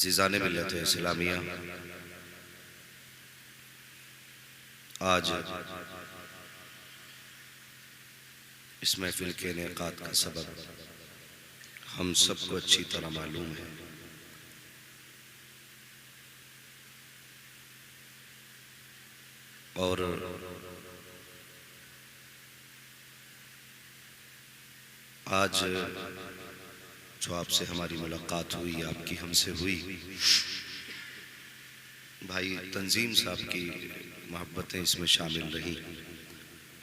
अज़ीज़ाने मिल्लत इस्लामिया, आज इस महफिल के इनेकाद का सबब हम सबको अच्छी तरह मालूम है। और आज जो आपसे हमारी मुलाकात हुई, आपकी हमसे हुई, भाई तंजीम साहब की मोहब्बतें इसमें शामिल रही।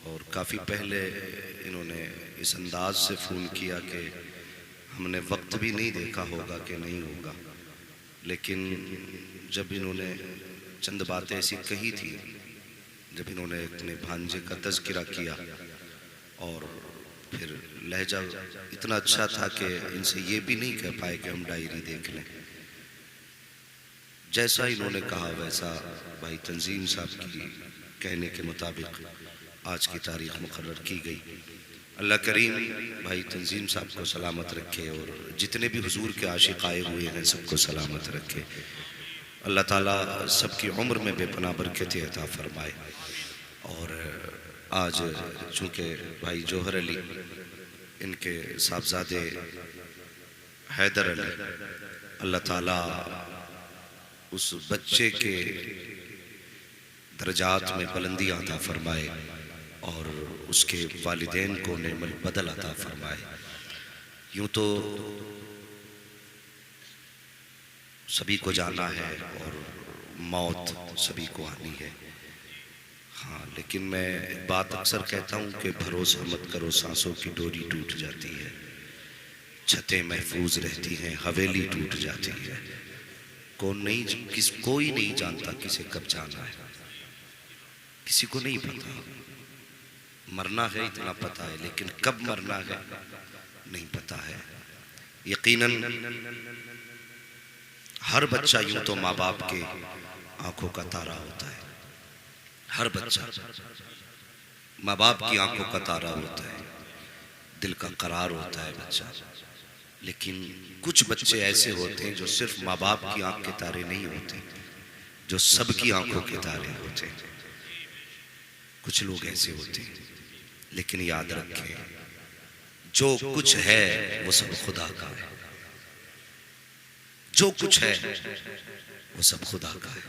और काफ़ी पहले इन्होंने इस अंदाज से फ़ोन किया कि हमने वक्त भी नहीं देखा होगा कि नहीं होगा, लेकिन जब इन्होंने चंद बातें ऐसी कही थी, जब इन्होंने अपने भांजे का तज़किरा किया और फिर लहजा इतना अच्छा था कि इनसे ये भी नहीं कह पाए कि हम डायरी देख लें। जैसा इन्होंने कहा वैसा भाई तंजीम साहब की कहने के मुताबिक आज की तारीख मुकर्रर की गई। अल्लाह करीम भाई तंजीम साहब को सलामत रखे और जितने भी हुजूर के आशिक आए हुए हैं सबको सलामत रखे। अल्लाह ताला सबकी उम्र में बेपनाह बरकत अता फरमाए। और आज चूँकि भाई जौहर अली इनके साहबजादे हैदर अली, अल्लाह ताला उस बच्चे के दर्जात में बुलंदी अता फरमाए और उसके वालिदैन को नेमल बदल अता फरमाए। यूँ तो सभी को जाना है और मौत सभी को आनी है, हाँ, लेकिन मैं एक बात अक्सर कहता हूँ कि भरोसा मत करो, सांसों की डोरी टूट जाती है, छतें महफूज रहती हैं, हवेली टूट जाती है। कोई नहीं जानता किसे कब जाना है, किसी को नहीं पता। मरना है इतना पता है, लेकिन कब मरना है नहीं पता है। यकीनन हर बच्चा यूं तो माँ बाप के आंखों का तारा होता है, हर बच्चा माँ बाप की आंखों का तारा होता है, दिल का करार होता है बच्चा। लेकिन कुछ बच्चे ऐसे होते हैं जो सिर्फ माँ बाप की आंख के तारे नहीं होते, जो सबकी आंखों के तारे होते हैं। कुछ लोग ऐसे होते हैं, लेकिन याद रखें जो कुछ है वो सब खुदा का है, जो कुछ है वो सब खुदा का है।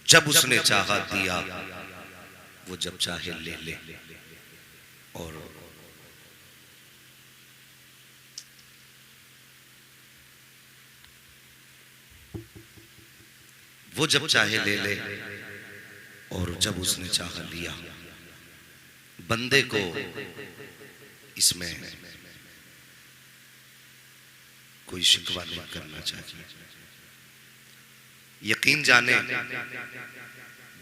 जब उसने चाहा दिया, वो जब चाहे ले ले। और वो जब चाहे ले ले और जब उसने चाहा लिया। बंदे को इसमें कोई शिकवा नहीं करना चाहिए। यकीन जाने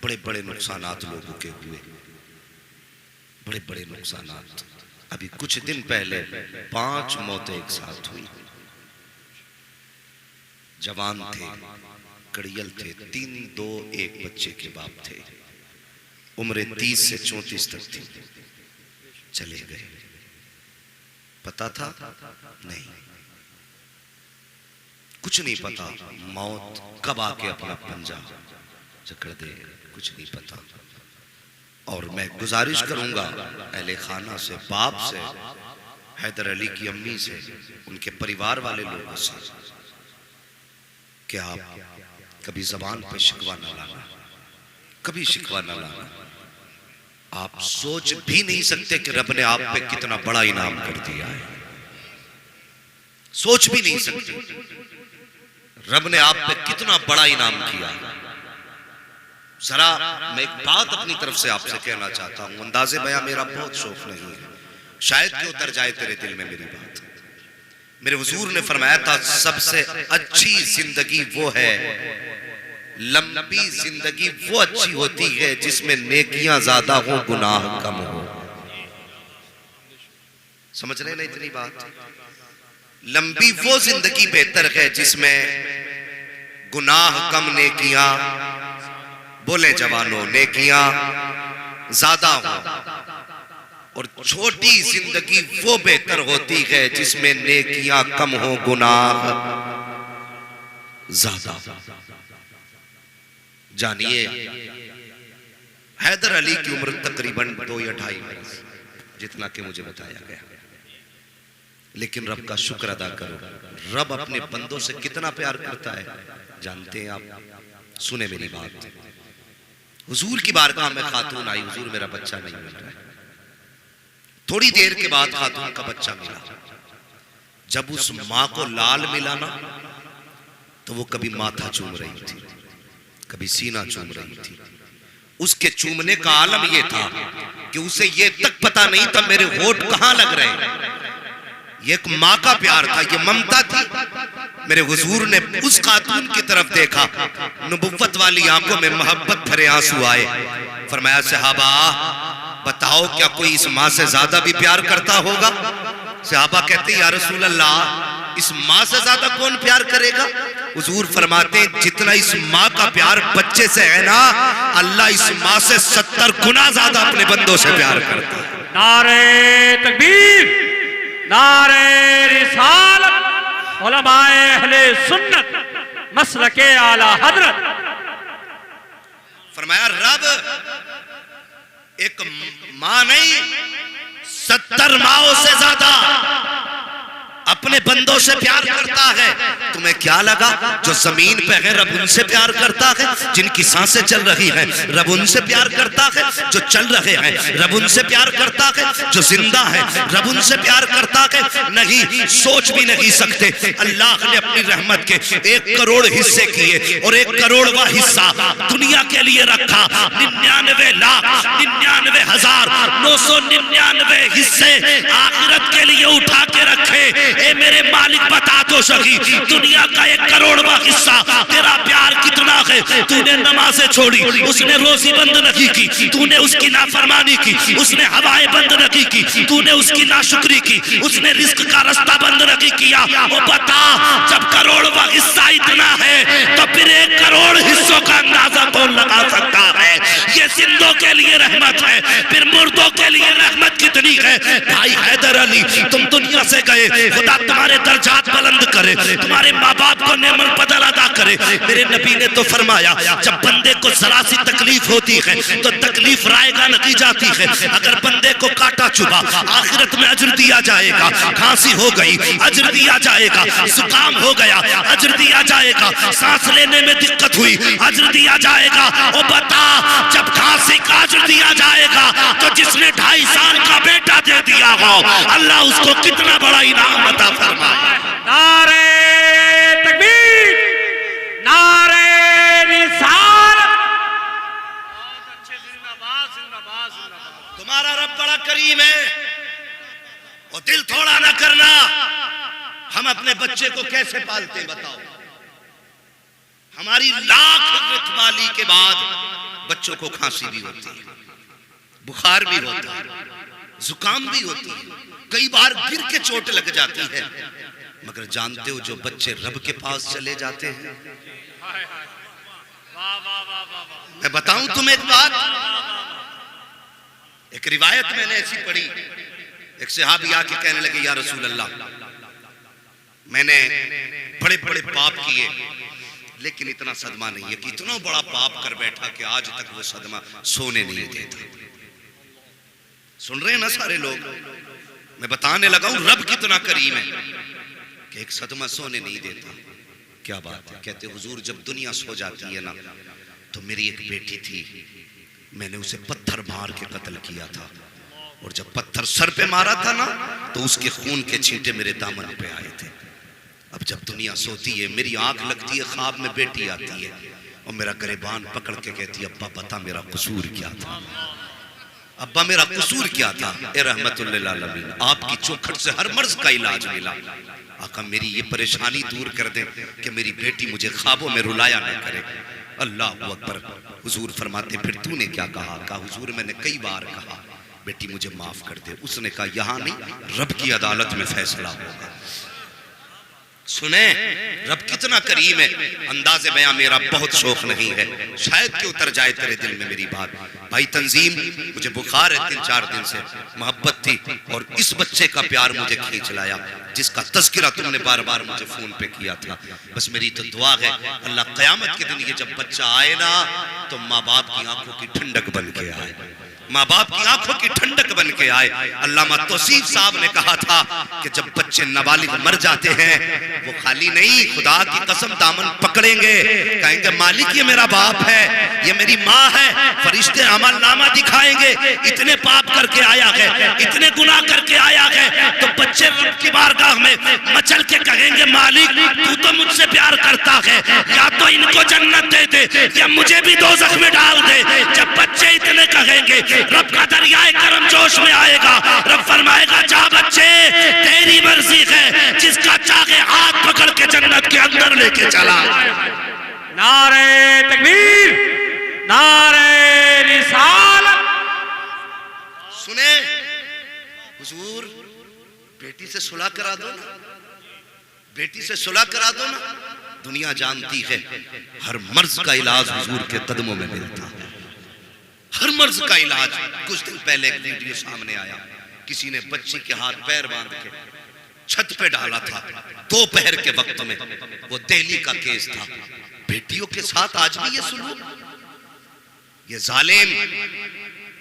बड़े बड़े नुकसानात लोगों के हुए, बड़े बड़े नुकसानात। अभी कुछ दिन पहले 5 मौतें एक साथ हुई। जवान थे, कड़ियल थे, 3, 2, 1 बच्चे के बाप थे, उम्र 30 से 34 तक थी, चले गए। पता था? नहीं, कुछ नहीं पता। मौत कब आके अपना पंजा जकड़ दे कुछ नहीं पता। और मैं गुजारिश करूंगा अहले खाना से, बाप से, हैदर अली की अम्मी से, उनके परिवार वाले लोगों से कि आप कभी जबान पे शिकवा न लाना, कभी शिकवा न लाना। आप सोच भी नहीं सकते कि रब ने आप पे कितना बड़ा इनाम कर दिया है, सोच भी नहीं सकते रब ने आप पे कितना बड़ा इनाम किया। जरा मैं एक बात अपनी तरफ से आपसे कहना चाहता हूं, अंदाजे बयां मेरा बहुत शौक नहीं है, शायद कि उतर जाए तेरे दिल में मेरी बात। मेरे हुजूर ने फरमाया था सबसे अच्छी जिंदगी वो है, लंबी जिंदगी वो अच्छी होती है जिसमें नेकियां ज्यादा हो, गुनाह कम हो। समझ रहे ना इतनी बात? लंबी वो जिंदगी बेहतर है जिसमें गुनाह कम, नेकियां, बोले जवानों, नेकियां ज्यादा हो। और छोटी जिंदगी वो बेहतर होती है जिसमें नेकियां कम हो, गुनाह ज्यादा। जानिए, हैदर अली की उम्र तकरीबन 2 या 2.5 वर्ष, जितना कि मुझे बताया गया। लेकिन रब का शुक्र अदा करो, रब अपने बंदों से कितना प्यार करता है जानते हैं आप? सुने मेरी बात। हुजूर की बारगाह में खातून आई, हुजूर मेरा बच्चा नहीं मिल रहा है। थोड़ी देर के बाद खातून का बच्चा मिला। जब उस मां को लाल मिला ना, तो वो कभी माथा चूम रही थी, कभी सीना चूम रही थी। उसके चूमने का आलम ये था कि उसे ये तक पता नहीं था मेरे होठ कहां लग रहे हैं। ये एक मां का प्यार था, ये ममता थी। मेरे हुजूर ने उस खातून की तरफ देखा, नबुव्वत वाली आंखों में मोहब्बत भरे आंसू आए। फरमाया, सहाबा बताओ क्या कोई इस मां से ज्यादा भी प्यार करता होगा? सहाबा कहते, या रसूल अल्लाह, इस मां से ज्यादा कौन प्यार करेगा? हुजूर फरमाते हैं, जितना इस मां का प्यार बच्चे से है ना, अल्लाह इस मां से 70 गुना ज्यादा अपने बंदों से प्यार करता है। नारे तकबीर, नारे रिसालत, उलमाए अहले सुन्नत, मसलके आला हजरत। फरमाया, रब एक मां नहीं, 70 माओं से ज्यादा अपने बंदों से प्यार करता है। तुम्हें क्या लगा जो जमीन पे है रब उनसे प्यार करता है? जिनकी सांसें चल रही हैं रब उनसे प्यार करता है। जो चल रहे हैं रब उनसे प्यार करता है। जो जिंदा है रब उनसे प्यार करता है। नहीं, सोच भी नहीं सकते। अल्लाह ने अपनी रहमत के 1 करोड़ हिस्से किए और 1 करोड़वां हिस्सा दुनिया के लिए रखा। 99,99,999 हिस्से आखिरत के लिए उठा के रखे। ए मेरे मालिक बता तो सकी, दुनिया का 1 करोड़वां हिस्सा तेरा प्यार कितना है? तूने नमाजें छोड़ी, उसने रोजी बंद नहीं की, तूने उसकी नाफरमानी की, उसने हवाएं बंद नहीं की, तूने उसकी नाशुक्री की, उसने रिस्क का रास्ता बंद नहीं किया। वो बता, जब करोड़वां हिस्सा इतना है तो फिर 1 करोड़ हिस्सों का अंदाजा कौन लगा सकता है? ये जिंदों के लिए रहमत है, फिर मुर्दों के लिए रहमत कितनी है? भाई हैदर अली, तुम दुनिया से गए, खुदा तुम्हारे दर्जात बुलंद करे, तुम्हारे माँ बाप को नेमत बदल अदा करे। मेरे नबी ने तो फरमाया, जब बंदे को जरा सी तकलीफ होती है तो तकलीफ रायगा नहीं जाती है। अगर बंदे को काटा चुभा, आखिरत में अजर दिया जाएगा। खांसी हो गई, अजर दिया जाएगा। जुकाम हो गया, अजर दिया जाएगा। सांस लेने में दिक्कत हुई, अजर दिया जाएगा। और बता, जब खांसी का अजर दिया जाएगा तो जिसने 2.5 साल का बेटा दे दिया हो, अल्लाह उसको कितना बड़ा इनाम अता फरमाए। नारे तकबीर, नारे रिसालत। तुम्हारा रब बड़ा करीम है और दिल थोड़ा ना करना। हम अपने बच्चे को कैसे पालते हैं बताओ? हमारी लाख रखवाली के बाद बच्चों को खांसी भी होती है, बुखार भी होता है, जुकाम भी होती है, कई बार गिर के चोट लग जाती है। मगर जानते हो जो बच्चे रब के पास चले जाते हैं, मैं बताऊं तुम्हें एक बात। एक रिवायत मैंने ऐसी पढ़ी, एक सहाबी आके कहने लगे, या रसूल अल्लाह, मैंने बड़े बड़े पाप किए लेकिन इतना सदमा नहीं है कि इतना बड़ा पाप कर बैठा कि आज तक वो सदमा सोने नहीं देता। सुन रहे हैं ना सारे लोग? मैं बताने लगा हूं रब कितना करीम है कि एक सदमा सोने नहीं देता। क्या बात है? कहते हुजूर, जब दुनिया सो जाती है ना, तो मेरी एक बेटी थी, मैंने उसे पत्थर मार के कत्ल किया था, और जब पत्थर सर पे मारा था ना, तो उसके खून के छींटे मेरे दामन पे आए थे। अब जब दुनिया सोती है, मेरी आंख लगती है, ख्वाब में बेटी आती है और मेरा गिरबान पकड़ के कहती है, अब्बा बता मेरा कसूर क्या था, अब्बा मेरा कसूर क्या था? ए रहमतुल लिल आलमीन, आपकी चौखट से हर मर्ज का इलाज मिला। आका मेरी ये परेशानी दूर कर दे कि मेरी बेटी मुझे ख्वाबों में रुलाया ना करे। अल्लाह अकबर। हुजूर फरमाते, फिर तूने क्या कहा? कहा हुजूर मैंने कई बार कहा बेटी मुझे माफ कर दे। उसने कहा यहाँ नहीं, रब की अदालत में फैसला होगा। सुने रब कितना करीम है। अंदाज़े बयां मेरा बहुत शौक नहीं है, शायद कि उतर जाए तेरे दिल में मेरी बात। भाई तंजीम, मुझे बुखार है 3-4 दिन से, मोहब्बत थी और इस बच्चे का प्यार मुझे खींच लाया जिसका तज़किरा तुमने बार बार मुझे फोन पे किया था। बस मेरी तो दुआ है अल्लाह क़यामत के दिन ये जब बच्चा आए ना तो माँ बाप की आंखों की ठंडक बन के आए, माँ बाप की आंखों की ठंडक बन के आए। अल्लामा तौसीफ साहब ने कहा था कि जब बच्चे नाबालिग मर जाते हैं वो खाली नहीं, खुदा की कसम दामन पकड़ेंगे, कहेंगे मालिक ये मेरा बाप है, ये मेरी माँ है, फरिश्ते अमल नामा दिखाएंगे, इतने पाप करके आया है, इतने गुनाह करके आया है। तो बच्चे रब की बारगाह में मचल के कहेंगे मालिक तू तो मुझसे प्यार करता है, या तो इनको जन्नत दे दे या मुझे भी दोज़ख में डाल दे। जब बच्चे इतने कहेंगे रब का दरियाए करम जोश में आएगा, रब फरमाएगा जा बच्चे तेरी मर्जी है, जिसका चाहे हाथ पकड़ के जन्नत के अंदर लेके चला। नारे तकबीर, नारे रिसालत। सुने हुजूर, बेटी से सुलह करा दो ना, बेटी से सुलह करा दो ना। दुनिया जानती है हर मर्ज का इलाज हुजूर के कदमों में मिलता है, हर मर्ज का इलाज। कुछ दिन पहले एक वीडियो सामने आया, किसी ने बच्ची के हाथ पैर बांध के छत पे डाला था दोपहर के वक्त में, वो दिल्ली का केस था। बेटियों के साथ आज भी ये सुलूक, ये जालिम।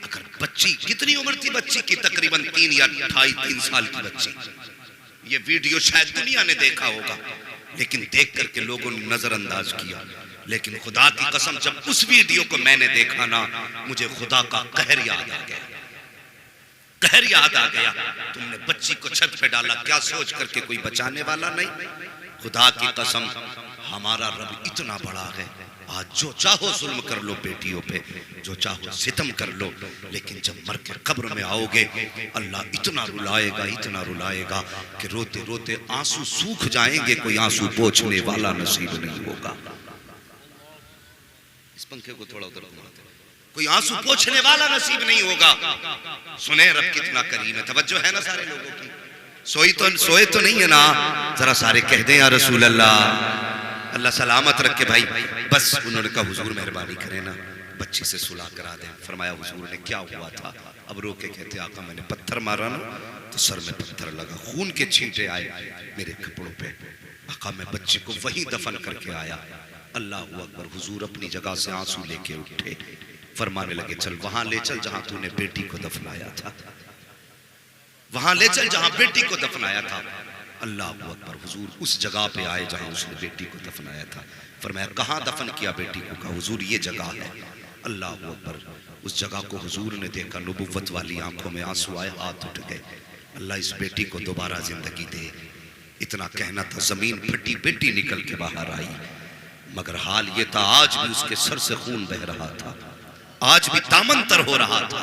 अगर बच्ची, कितनी उम्र थी बच्ची की? तकरीबन 3 या 2.5-3 साल की बच्ची। ये वीडियो शायद दुनिया ने देखा होगा, लेकिन देख करके लोगों ने नजरअंदाज किया। लेकिन खुदा की कसम जब उस वीडियो को मैंने देखा ना, मुझे खुदा का कहर याद आ गया, कहर याद आ गया। तुमने बच्ची को छत पे डाला, क्या सोच करके कोई बचाने वाला नहीं? खुदा की कसम हमारा रब इतना बड़ा है, आज जो चाहो जुल्म कर लो बेटियों पे, जो चाहो सितम कर लो, लेकिन जब मर के कब्र में आओगे अल्लाह इतना रुलाएगा, इतना रुलाएगा कि रोते रोते आंसू सूख जाएंगे, कोई आंसू पोंछने वाला नसीब नहीं होगा। इस पंखे को थोड़ा उधर घुमाते, कोई आंसू पोंछने वाला नसीब नहीं होगा। सुने रब कितना करीम है। तवज्जो है ना सारे लोगों की? सोए तो नहीं है ना? जरा सारे कह दें या रसूल अल्लाह, अल्लाह सलामत रखे। भाई बस उन्होंने कहा हुजूर मेहरबानी करें ना, बच्ची से सुलह करा दें। फरमाया हुजूर ने क्या हुआ था? अब रो के कहते आका मैंने पत्थर मारा ना तो सर में पत्थर लगा, खून के छींटे आए मेरे कपड़ों पे। आका मैं बच्ची को वहीं दफन करके आया। अल्लाह अकबर। हुजूर अपनी जगह से आंसू लेके उठे, फरमाने लगे चल वहां ले चल जहां तूने बेटी को दफनाया था, वहां ले चल जहां बेटी को दफनाया था। अल्लाह अकबर। हुजूर उस जगह पे आए जहां उसने बेटी को दफनाया था। फरमाया कहां दफन किया बेटी को? कहा हुजूर ये जगह है। अल्लाह अकबर। उस जगह को हुजूर ने देखा, नबुव्वत वाली आंखों में आंसू आए, हाथ उठ गए। अल्लाह इस बेटी को दोबारा जिंदगी दे। इतना कहना था, जमीन फटी, बेटी निकल के बाहर आई। मगर हाल ये था आज भी उसके सर से खून बह रहा था, आज भी दामन तर हो रहा था।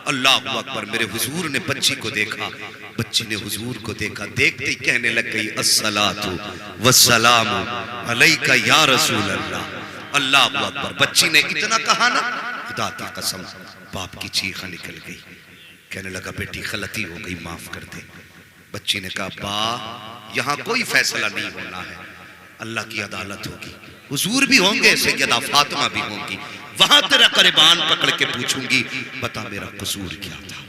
अल्लाह अकबर। मेरे हुजूर ने बच्ची को देखा, बच्ची ने हुजूर को देखा, देखते ही कहने लग गई अस्सलातु वस्सलामु अलैका या रसूल अल्लाह। अल्लाह अकबर। बच्ची ने इतना कहा ना, खुदा की कसम बाप की चीख निकल गई। कहने लगा बेटी गलती हो गई, माफ कर दे। बच्ची ने कहा बा यहाँ कोई फैसला नहीं होना है, अल्लाह की अदालत होगी, हुजूर भी होंगे, सैयदा फातिमा भी होंगी, वहां तेरा क़ुरबान पकड़ के पूछूंगी बता मेरा कसूर क्या था।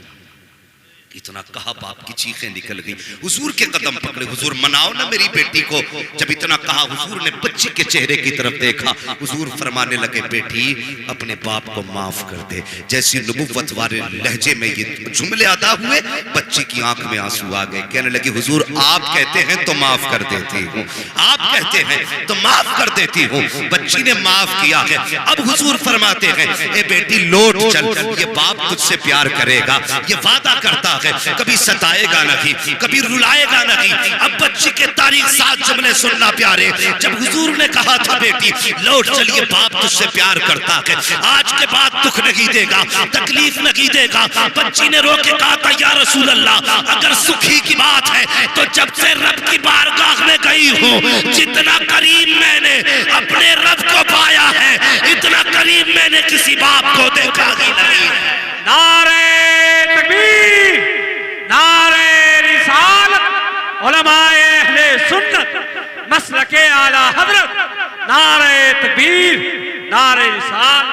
इतना कहा बाप की चीखें निकल गई। हुजूर के कदम पकड़े, हुजूर मनाओ ना मेरी बेटी को। जब इतना कहा हुजूर ने बच्ची के चेहरे की तरफ देखा, हुजूर फरमाने लगे बेटी अपने बाप को माफ कर दे। जैसी नबुव्वत वाले लहजे में ये जुमले अदा हुए, बच्ची की आंख में आंसू आ गए। कहने लगी हुजूर आप कहते हैं तो माफ कर देती हूँ, आप कहते हैं तो माफ कर देती हूँ। बच्ची ने माफ किया है। अब हुजूर फरमाते हैं ए बेटी लौट चल, ये बाप तुझसे प्यार करेगा, ये वादा करता है, कभी सताएगा नहीं, कभी रुलाएगा नहीं। अब बच्ची के तारीख 7 जुमले सुनना प्यारे। जब हुजूर ने कहा था बेटी लौट चलिए, बाप तुझसे प्यार करता है, आज के बाद दुख नहीं देगा, तकलीफ नहीं देगा। बच्ची ने रो के कहा था या रसूल अल्लाह अगर सुखी की बात है तो जब से रब की बारगाह में गई हूँ, जितना करीब मैंने अपने रब को पाया है, इतना करीब मैंने किसी बाप को देखा ही नहीं। नारे तकबीर, नारे रिसालत, उलमाए अहले सुन्नत सके आला हजरत, नारे तकबीर, नारे रिसाल।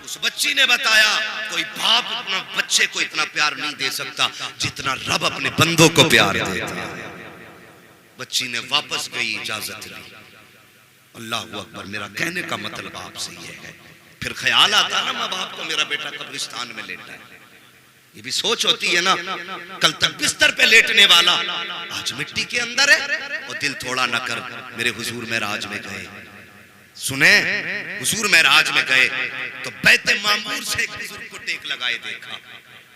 उस बच्ची ने बताया कोई बाप अपने बच्चे को इतना प्यार नहीं दे सकता जितना रब अपने बंदों को प्यार देता है। बच्ची ने वापस गई, इजाजत ली। अल्लाह अकबर। मेरा कहने का मतलब आपसे ये है, फिर ख्याल आता ना माँ बाप को मेरा बेटा कब्रिस्तान में लेटा है, ये भी सोच होती है ना। कल तक बिस्तर पे लेटने वाला आज मिट्टी के अंदर है। और दिल थोड़ा न कर, मेरे हुजूर महराज में गए, सुने, हुजूर महराज में गए तो बैते मामूर से एक बुजुर्ग को टेक लगाए देखा,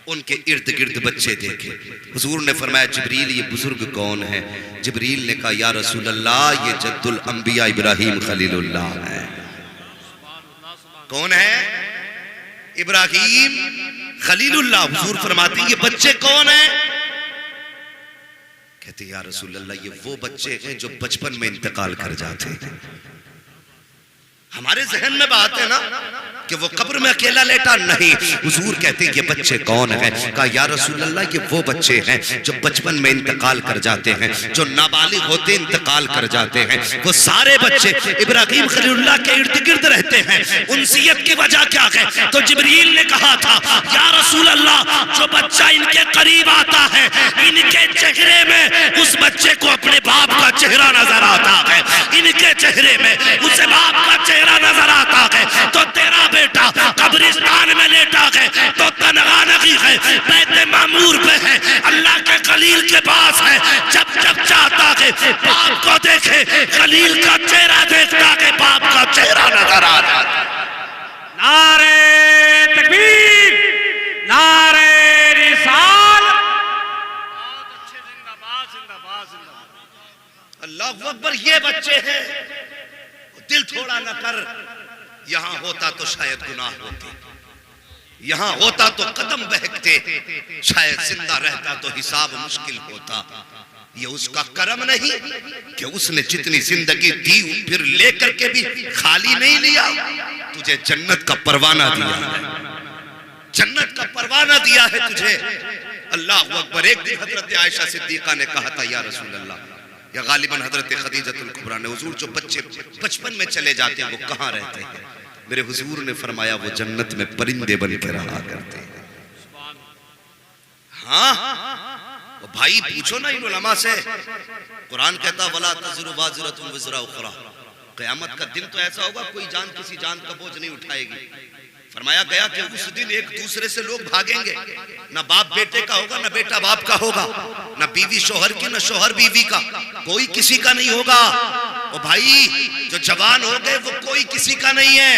उनके इर्द गिर्द बच्चे देखे। हुजूर ने फरमाया जिब्रील ये बुजुर्ग कौन है? जिब्रील ने कहा या रसूल अल्लाह ये जद्दुल अंबिया इब्राहिम खलीलुल्लाह है। कौन है? इब्राहिम खलीलुल्लाह। हुजूर फरमाते ये बच्चे कौन है? कहते या रसूल अल्लाह ये वो बच्चे हैं जो बचपन में इंतकाल कर जाते हैं। हमारे जहन में बात है ना कि वो कब्र में अकेला लेटा, नहीं। हुजूर कहते हैं ये बच्चे कौन हैं? कहा या रसूल अल्लाह ये वो बच्चे हैं जो बचपन में इंतकाल कर जाते हैं, जो नाबालिग होते इंतकाल कर जाते हैं। वो सारे बच्चे इब्राहिम खलीलुल्लाह के इर्द गिर्द रहते हैं। उनसियत की वजह क्या है? तो जिब्रील ने कहा था या रसूल अल्लाह जो बच्चा इनके करीब आता है, इनके चेहरे में उस बच्चे को अपने बाप का चेहरा नजर आता है, इनके चेहरे में उस बाप का चेहरा नजर आता है। तो तेरा बेटा कब्रिस्तान में लेटा है तो तनहा नहीं है, बैते मामूर पे है, अल्लाह के खलील के पास है। जब जब चाहता है बाप को देखे, खलील का चेहरा देखता है, बाप का चेहरा नजर आ जाता। नारे तकबीर, नारे रिसाल। अल्लाह अकबर। ये बच्चे हैं, दिल थोड़ा न कर। यहां होता तो शायद गुनाह होते, यहां होता तो कदम बहकते, शायद जिंदा रहता तो हिसाब मुश्किल होता। ये उसका करम नहीं कि उसने जितनी जिंदगी दी फिर लेकर के भी खाली नहीं लिया। तुझे जन्नत का परवाना दिया है, जन्नत का परवाना दिया है तुझे। अल्लाह अकबर। एक दिन हजरत आयशा सिद्दीका ने कहा था या रसूल अल्लाह, या गालिबन हजरत खदीजतुल कुबरा ने, हुजूर जो बच्चे बचपन में चले जाते हैं वो कहाँ रहते हैं? मेरे हुजूर ने फरमाया वो जन्नत में परिंदे बन के रहा करते हैं। हाँ भाई पूछो ना इन उलमा से। कुरान कहता वला तज़रु वाज़िरतुन विज़रा उख़रा। क़यामत का दिन तो ऐसा होगा कोई जान किसी जान का बोझ नहीं उठाएगी। फरमाया गया कि उस दिन एक दूसरे से लोग भागेंगे, ना बाप बेटे का होगा, ना बेटा बाप का होगा, ना बीवी शोहर की, ना शोहर बीवी का, कोई किसी का नहीं होगा। ओ भाई जो जवान हो गए वो कोई किसी का नहीं है,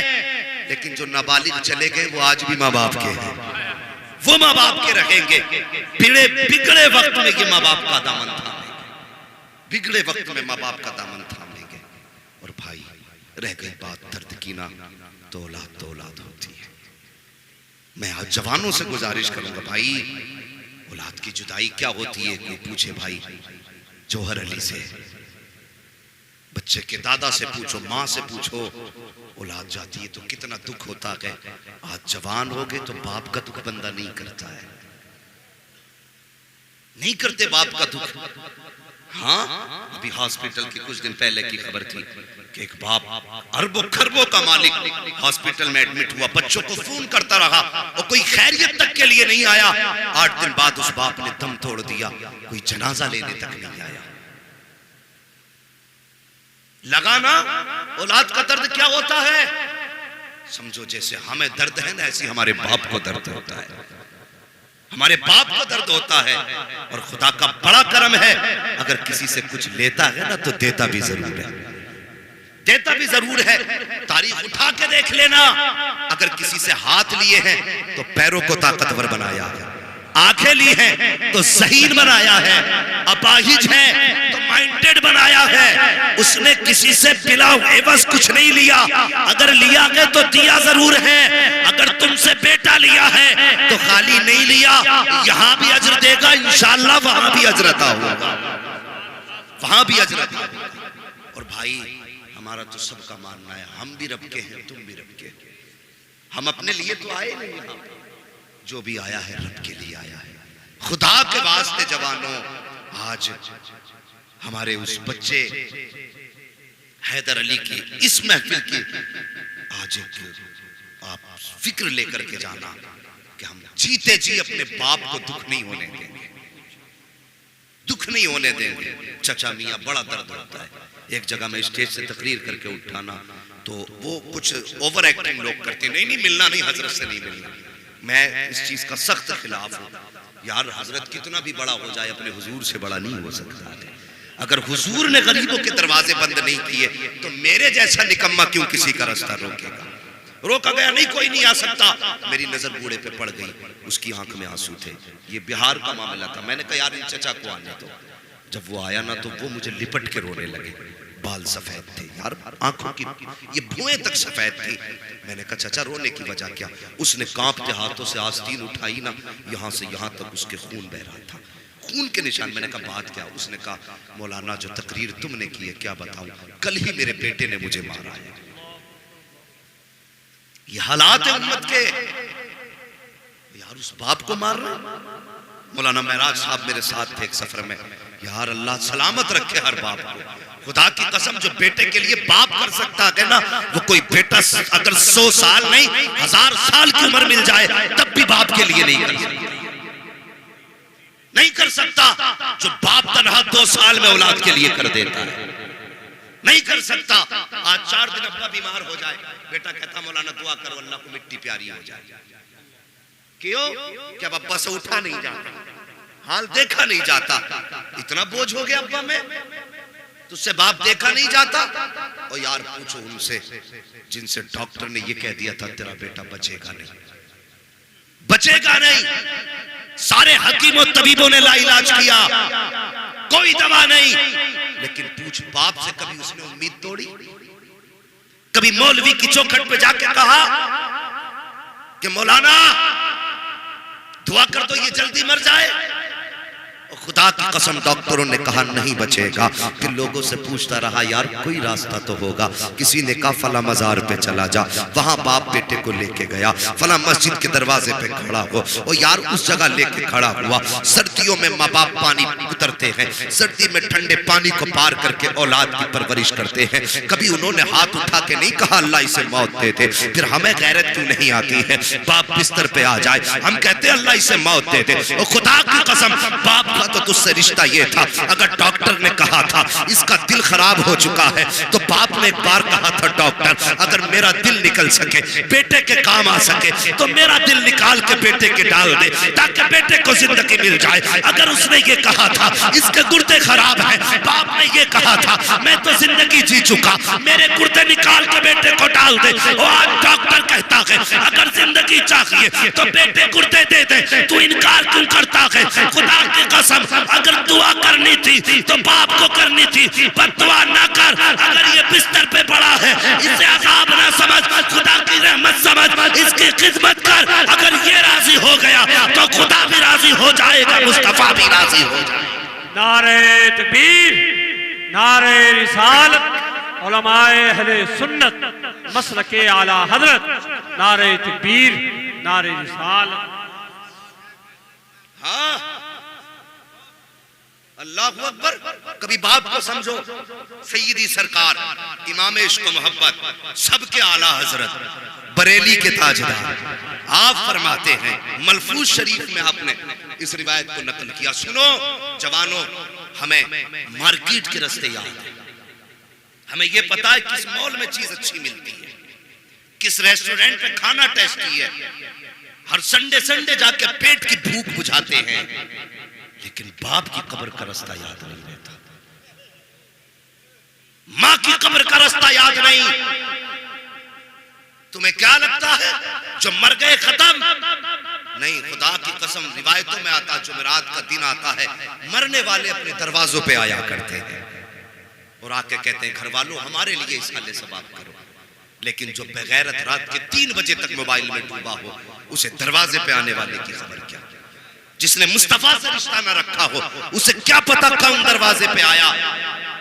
लेकिन जो नाबालिग चले गए वो आज भी माँ बाप के हैं, वो माँ बाप के रहेंगे। बिगड़े वक्त में ये माँ बाप का दामन थामेंगे, बिगड़े वक्त में माँ बाप का दामन थामेंगे। और भाई रह गई बात दर्द की ना, तो औलाद होती है। मैं आज जवानों से गुजारिश करूंगा भाई, औलाद की जुदाई क्या होती है? कोई पूछे भाई जौहर अली से, बच्चे के दादा से पूछो, माँ से पूछो, औलाद जाती है तो कितना दुख होता है। आज जवान हो गए तो बाप का दुख बंदा नहीं करता है, नहीं करते बाप का दुख। हाँ अभी हॉस्पिटल की कुछ दिन पहले की खबर थी कि एक बाप अरबों खरबों का मालिक हॉस्पिटल में एडमिट हुआ, बच्चों को फोन करता रहा और कोई खैरियत तक के लिए नहीं आया। 8 दिन बाद उस बाप ने दम तोड़ दिया, कोई जनाजा लेने तक नहीं आया। लगा ना औलाद का दर्द क्या होता है? समझो जैसे हमें दर्द है ना, ऐसी हमारे बाप को दर्द होता है, हमारे बाप को दर्द होता है। और खुदा का बड़ा करम है, अगर किसी से कुछ लेता है ना तो देता भी जरूर है, देता भी जरूर है। तारीख उठा के देख लेना, अगर किसी से हाथ लिए हैं तो पैरों को ताकतवर बनाया है, आंखें ली हैं तो ज़हीन बनाया है, अपाहिज है तो माइंडेड बनाया है। उसने किसी से बिला एवज कुछ नहीं लिया, अगर लिया है तो दिया जरूर है। अगर तुमसे बेटा लिया है तो खाली नहीं लिया, यहां भी अजर देगा इंशाअल्लाह, वहां भी अजर अता होगा, वहां भी अजर अता होगा। और भाई हमारा तो सबका मानना है हम भी रब के हैं, तुम भी रब के। हम अपने लिए तो आए नहीं यहाँ, जो भी आया है रब के लिए आया है। खुदा के वास्ते जवानों, आज हमारे उस बच्चे हैदर अली की इस महफिल की आज एक आप फिक्र लेकर के जाना कि हम जीते जी अपने बाप को दुख नहीं होने देंगे, दुख नहीं होने देंगे। चचा मियाँ बड़ा दर्द होता है। एक जगह में स्टेज से तकरीर करके उठाना तो वो कुछ ओवर एक्टिंग लोग करते, नहीं नहीं मिलना नहीं, हजरत से नहीं मिलना। मैं इस चीज का सख्त खिलाफ हूँ। यार हजरत कितना भी बड़ा हो जाए अपने हुजूर से बड़ा नहीं हो सकता है। अगर हुजूर ने गरीबों के दरवाजे बंद नहीं किए तो मेरे जैसा निकम्मा क्यों किसी का रास्ता रोकेगा। रोका गया नहीं, कोई नहीं आ सकता। मेरी नजर बूढ़े पे पड़ गई, उसकी आंख में आंसू थे। ये बिहार का मामला था। मैंने कहा यार इन चचा को आने दो। जब वो आया ना तो वो मुझे लिपट के रोने लगे। बाल सफेद थे यार, आंखों की ये भुएं तक सफेद थी। मैंने कहा चचा रोने की वजह क्या? उसने कांपते हाथों से आस्तीन उठाई ना, यहाँ से यहाँ तक उसके खून बह रहा था, खून के निशान। मैंने कहा बात क्या? उसने कहा मौलाना जो तकरीर तुमने की है क्या बताऊं, कल ही मेरे बेटे ने मुझे मारा है। ये हालात है उम्मत के। यार उस बाप को मार रहे। मौलाना महराज साहब मेरे साथ थे एक सफर में। यार अल्लाह सलामत रखे हर बाप को। खुदा की कसम जो बेटे के लिए बाप कर सकता है ना, वो कोई बेटा अगर 100 साल नहीं 1000 साल की उम्र मिल जाए तब भी बाप के लिए नहीं कर सकता, नहीं कर सकता। जो बाप तनहा 2 साल में औलाद के लिए कर देता है, नहीं कर सकता। आज 4 दिन अब्बा बीमार हो जाए, बेटा कहता मौलाना दुआ करो अल्लाह को मिट्टी प्यारी हो जाए। क्यों? क्या अब्बा से उठा नहीं जाता, हाल देखा नहीं जाता, इतना बोझ हो गया अब्बा में, तुझसे बाप देखा नहीं जाता। और यार पूछो उनसे जिनसे डॉक्टर ने ये कह दिया था तेरा बेटा बचेगा नहीं, बचेगा नहीं। सारे हकीमों तबीबों ने लाइलाज किया, कोई दवा नहीं। लेकिन पूछ बाप से कभी उसने उम्मीद तोड़ी? कभी मौलवी की चौखट पे जाके कहा कि मौलाना दुआ कर दो ये जल्दी मर जाए? खुदा की कसम डॉक्टरों ने कहा नहीं बचेगा। फिर लोगों से पूछता रहा यार कोई रास्ता तो होगा। किसी ने कहा फला मजार पे चला जा, वहां बाप बेटे को लेके गया। फला मस्जिद के दरवाजे पे खड़ा हो, और यार उस जगह लेके खड़ा हुआ। सर्दियों में माँ बाप पानी उतरते हैं, सर्दी में ठंडे पानी को पार करके औलाद की परवरिश करते हैं। कभी उन्होंने हाथ उठा के नहीं कहा अल्लाह इसे मौत दे दे। फिर हमें गैरत क्यों नहीं आती है? बाप बिस्तर पे आ जाए हम कहते हैं अल्लाह इसे मौत दे दे। और खुदा की कसम बाप तो तुझसे रिश्ता ये था, अगर डॉक्टर ने कहा था इसका दिल खराब हो चुका है तो बाप ने एक बार कहा था डॉक्टर अगर मेरा दिल निकल सके बेटे के काम आ सके तो मेरा दिल निकाल के बेटे के डाल दे ताकि बेटे को जिंदगी मिल जाए। अगर उसने ये कहा था इसके गुर्दे खराब हैं, बाप ने ये कहा था मैं तो जिंदगी जी चुका, मेरे गुर्दे निकाल के बेटे को डाल दे। और आज डॉक्टर कहता है अगर जिंदगी चाहिए तो बेटे गुर्दे दे दे, तू इनकार क्यों करता है? खुदा की कसम अगर दुआ करनी थी तो बाप को करनी थी, पर दुआ ना कर। अगर ये बिस्तर पे पड़ा है इसे अज़ाब ना समझ, खुदा की रहमत समझ, इसकी खिदमत कर। अगर ये राजी हो गया तो खुदा भी राजी हो जाएगा, मुस्तफा भी राजी हो जाएगा। नारे तकबीर, नारे रिसालत, उलमाए अहले सुन्नत मसलके आला हजरत, नारे तकबीर, नारे रिसालत। हाँ अल्लाह अकबर। कभी बाप को समझो, सैयदी सरकार इमाम इश्क मोहब्बत सबके आला हजरत बरेली के ताजदार आप फरमाते हैं, मलफूज शरीफ में आपने इस रिवायत को नकल किया। सुनो जवानों, हमें मार्केट के रास्ते याद है, हमें यह पता है किस मॉल में चीज अच्छी मिलती है, किस रेस्टोरेंट में खाना टेस्टी है। हर संडे जाके पेट की भूख बुझाते हैं, लेकिन बाप की कब्र का रास्ता याद नहीं रहता, मां की कब्र का रास्ता याद नहीं। तुम्हें क्या लगता है जो मर गए खत्म? नहीं, खुदा की कसम रिवायतों में आता जुमेरात का दिन आता है, मरने वाले अपने दरवाजों पे आया करते हैं और आके कहते हैं घर वालों हमारे लिए इस हाले सवाब करो। लेकिन जो बेगैरत रात के 3 बजे तक मोबाइल में डूबा हो उसे दरवाजे पे आने वाले की खबर क्या? जिसने मुस्तफा से रिश्ता न रखा हो उसे क्या पता कौन दरवाजे पे आया?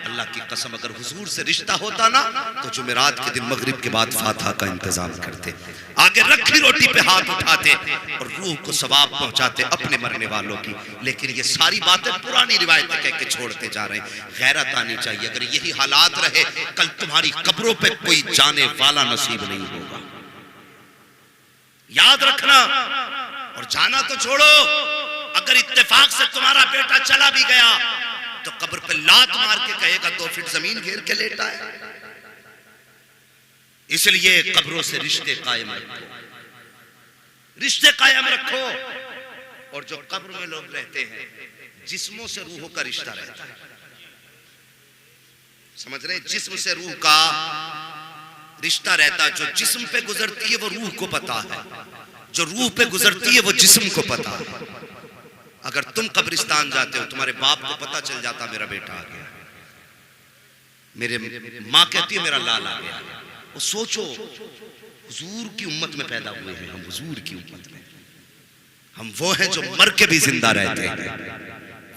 अल्लाह की कसम अगर हुजूर से रिश्ता होता ना तो जुमेरात के दिन मगरिब के बाद फातिहा का इंतजाम करते, आगे रखी रोटी पे हाथ उठाते और रूह को सवाब पहुंचाते अपने मरने वालों की। लेकिन ये सारी बातें पुरानी रिवायतें कह के छोड़ते जा रहे हैं। गैरत आनी चाहिए। अगर यही हालात रहे कल तुम्हारी कब्रों पे कोई जाने वाला नसीब नहीं होगा, याद रखना। और जाना तो छोड़ो, अगर इत्तेफाक से तुम्हारा बेटा चला भी गया तो कब्र पे लात मार के कहेगा 2 फीट जमीन घेर के लेटा है। इसलिए कब्रों से रिश्ते कायम रखो, रिश्ते कायम रखो। और जो कब्र में लोग रहते हैं जिस्मों से रूहों का रिश्ता रहता है, समझ रहे हैं? जिस्म से रूह का रिश्ता रहता है। जो जिस्म पे गुजरती है वो रूह को पता है, जो रूह पे गुजरती है वो जिस्म को पता है। अगर तुम कब्रिस्तान जाते हो तुम्हारे बाप को पता चल जाता मेरा बेटा आ गया, मेरे माँ कहती है मेरा लाल आ गया। वो सोचो हुजूर की उम्मत में पैदा हुए हैं हम, हुजूर की उम्मत में हम वो हैं जो मर के भी जिंदा रहते हैं,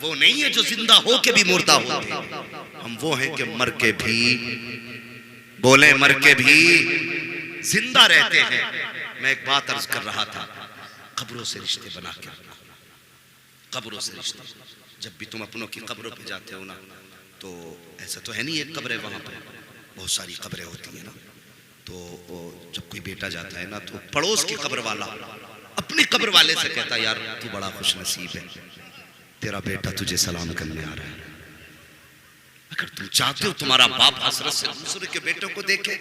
वो नहीं है जो जिंदा हो के भी मुर्दा होते हैं। हम वो हैं कि मर के भी, बोले मर के भी जिंदा रहते हैं। मैं एक बात अर्ज कर रहा था, कब्रों से रिश्ते बना के, कब्रों से रिश्ते। जब भी तुम अपनों की कब्रों पे जाते हो ना तो ऐसा तो है नहीं एक कब्र है वहां पे, बहुत सारी कब्रें होती है ना। तो जब कोई बेटा जाता है ना तो पड़ोस की कब्र वाला अपनी कब्र वाले से कहता है यार तू बड़ा खुश नसीब है, तेरा बेटा तुझे सलाम करने आ रहा है। अगर तुम चाहते हो तुम्हारा बाप हसरत से दूसरे के बेटों को देखे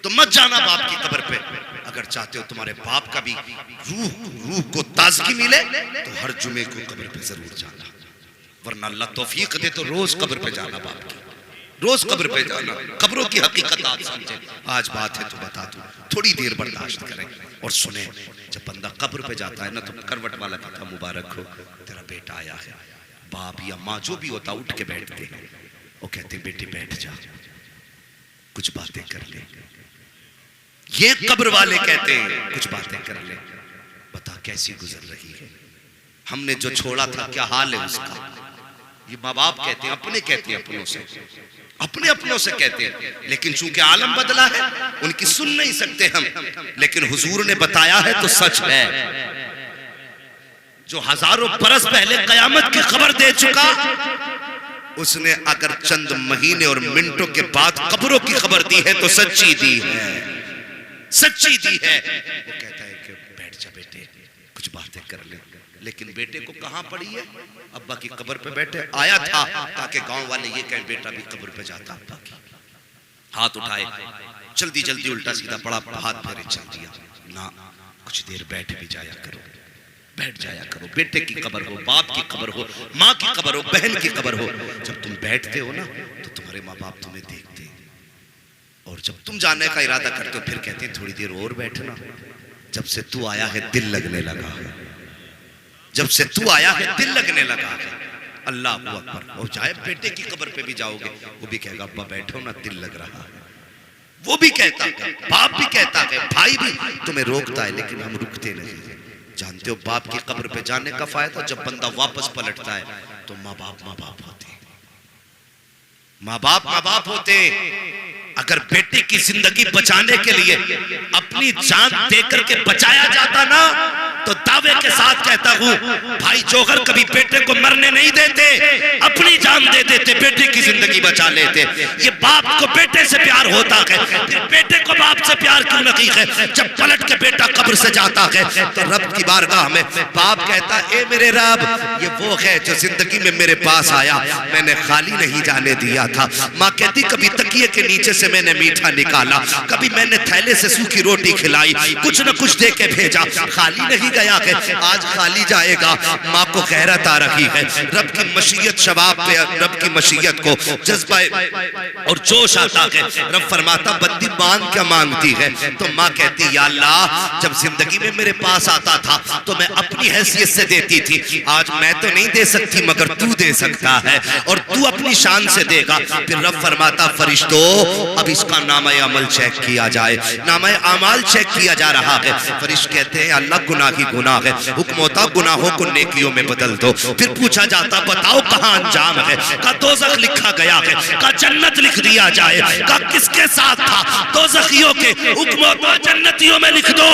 तो मत जाना बाप की कब्र पे। अगर चाहते हो तुम्हारे बाप का भी रूह को ताजगी मिले तो हर जुमे को कब्र पे जरूर जाना, वरना अल्लाह तौफीक दे तो रोज कब्र पे जाना बाप की, रोज कब्र पे जाना। कब्रों की हकीकत आप समझे। आज बात है तो बता दूं, थोड़ी देर बर्दाश्त करें और सुने। जब बंदा कब्र पे जाता है ना तो करवट वाला कहता मुबारक हो तेरा बेटा आया है। बाप या माँ जो भी होता उठ के बैठते हैं, वो कहते बेटे बैठ जा कुछ बातें कर ले। ये कब्र वाले कहते हैं कुछ बातें कर ले, बता कैसी गुजर रही है, हमने जो छोड़ा था क्या हाल है उसका। ये माँ बाप कहते हैं, अपने कहते हैं, अपनों से, अपने अपनों से कहते हैं। लेकिन चूंकि आलम बदला है उनकी सुन नहीं सकते हम, लेकिन हुजूर ने बताया है तो सच है। जो हजारों बरस पहले कयामत की खबर दे चुका, उसने अगर चंद महीने और मिनटों के बाद कब्रों की खबर दी है तो सच्ची दी है, सच्ची दी है। वो कहता है कि बैठ जा बेटे कुछ बातें कर ले। लेकिन बेटे को कहां पड़ी है, अब्बा की कब्र पे बैठे आया था ताकि गांव वाले ये कहें बेटा भी कब्र पे जाता अब्बा की। हाथ उठाए, जल्दी जल्दी उल्टा सीधा पड़ा, हाथ फेरे चल दिया ना, कुछ देर बैठ भी जाया करो, बैठ जाया करो। बेटे की कब्र हो, बाप की कब्र हो, माँ की कब्र हो, बहन की कब्र हो, जब तुम बैठते हो ना तो तुम्हारे माँ बाप तुम्हें देखते हैं। और जब तुम जाने का इरादा करते हो फिर कहते हैं थोड़ी देर और बैठना, जब से तू आया है दिल लगने लगा है, जब से तू आया है दिल लगने लगा है। अल्लाह अकबर। और चाहे बेटे की कब्र पे भी जाओगे वो भी कहेगा अब्बा बैठो ना दिल लग रहा है, वो भी कहता है, बाप भी कहता है, भाई भी तुम्हें रोकता है, लेकिन हम रुकते नहीं। जानते हो बाप की कब्र पे जाने का फायदा, जब बंदा वापस पलटता है तो माँ बाप होते, माँ बाप होते। अगर बेटे की जिंदगी बचाने के लिए अपनी जान देकर के बचाया जाता ना तो दावे के साथ कहता हूं भाई जोहर कभी बेटे को मरने नहीं देते, अपनी जान दे देते, बेटे की जिंदगी बचा लेते। ये बाप को बेटे से प्यार होता है, फिर बेटे को बाप से प्यार क्यों नहीं है। जब पलट के बेटा कब्र से जाता है तो रब की बारगाह में बाप कहता ए मेरे रब, ये वो है जो जिंदगी में मेरे पास आया, मैंने खाली नहीं जाने दिया था। माँ कहती कभी तकिए के नीचे से मैंने मीठा निकाला, कभी मैंने थैले से सूखी रोटी खिलाई, कुछ न कुछ दे के भेजा, खाली नहीं गया है, आज खाली जाएगा। माँ को गैरत आ रही है, रब की मशीयत शबाब पे, रब की मशीयत को जज्बा और जोश आता है। रब फरमाता बंदी मांग क्या मांगती है, तो माँ कहती या अल्लाह जब जिंदगी में मेरे पास आता था तो मैं अपनी हैसियत से देती थी, आज मैं तो नहीं दे सकती मगर तू दे सकता है और तू अपनी शान से देगा। फिर रब फरमाता फरिश्तों अब इसका नामा अमल चेक किया जाए, नामा अमाल चेक किया जा रहा है। फरिश्ते कहते हैं अल्लाह गुनाह ही गुनाह है। हुक्म होता गुनाहों को नेकियों में बदल दो। फिर पूछा जाता बताओ कहाँ अंजाम है, का दोज़ख लिखा गया है, का जन्नत लिख दिया जाए, का किसके साथ था, दोज़खियों के। हुक्म होता जन्नतियों में लिख दो।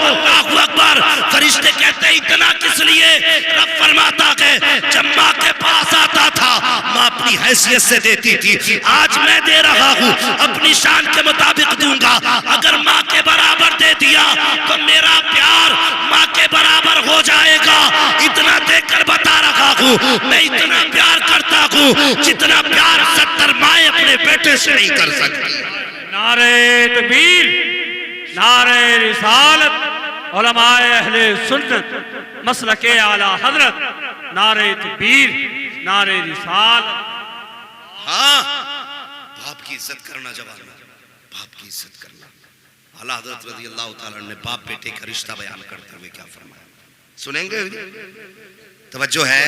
अल्लाहु अकबर। फरिश्ते कहते इतना किस लिए? रब फरमाता है जब माँ के पास आता था माँ अपनी हैसियत से देती थी, आज मैं दे रहा हूँ अपनी शान के मुताबिक दूंगा। अगर माँ के बराबर दे दिया तो मेरा प्यार माँ के बराबर हो जाएगा। इतना देकर बता रहा हूँ मैं इतना प्यार करता हूँ जितना प्यार 70 माएं अपने बेटे से नहीं कर सकती। नारे तकबीर, नारे रिसालत, उलमाए अहले सुन्नत, मसलके आला हजरत, नारे तकबीर, नारे रिसालत। हाँ, बाप की इज्जत करना जवान, बाप की इज्जत करना। आला हज़रत रज़ी अल्लाह ताला ने बाप बेटे का रिश्ता बयान करते हुए क्या फरमाया सुनेंगे? तवज्जो है।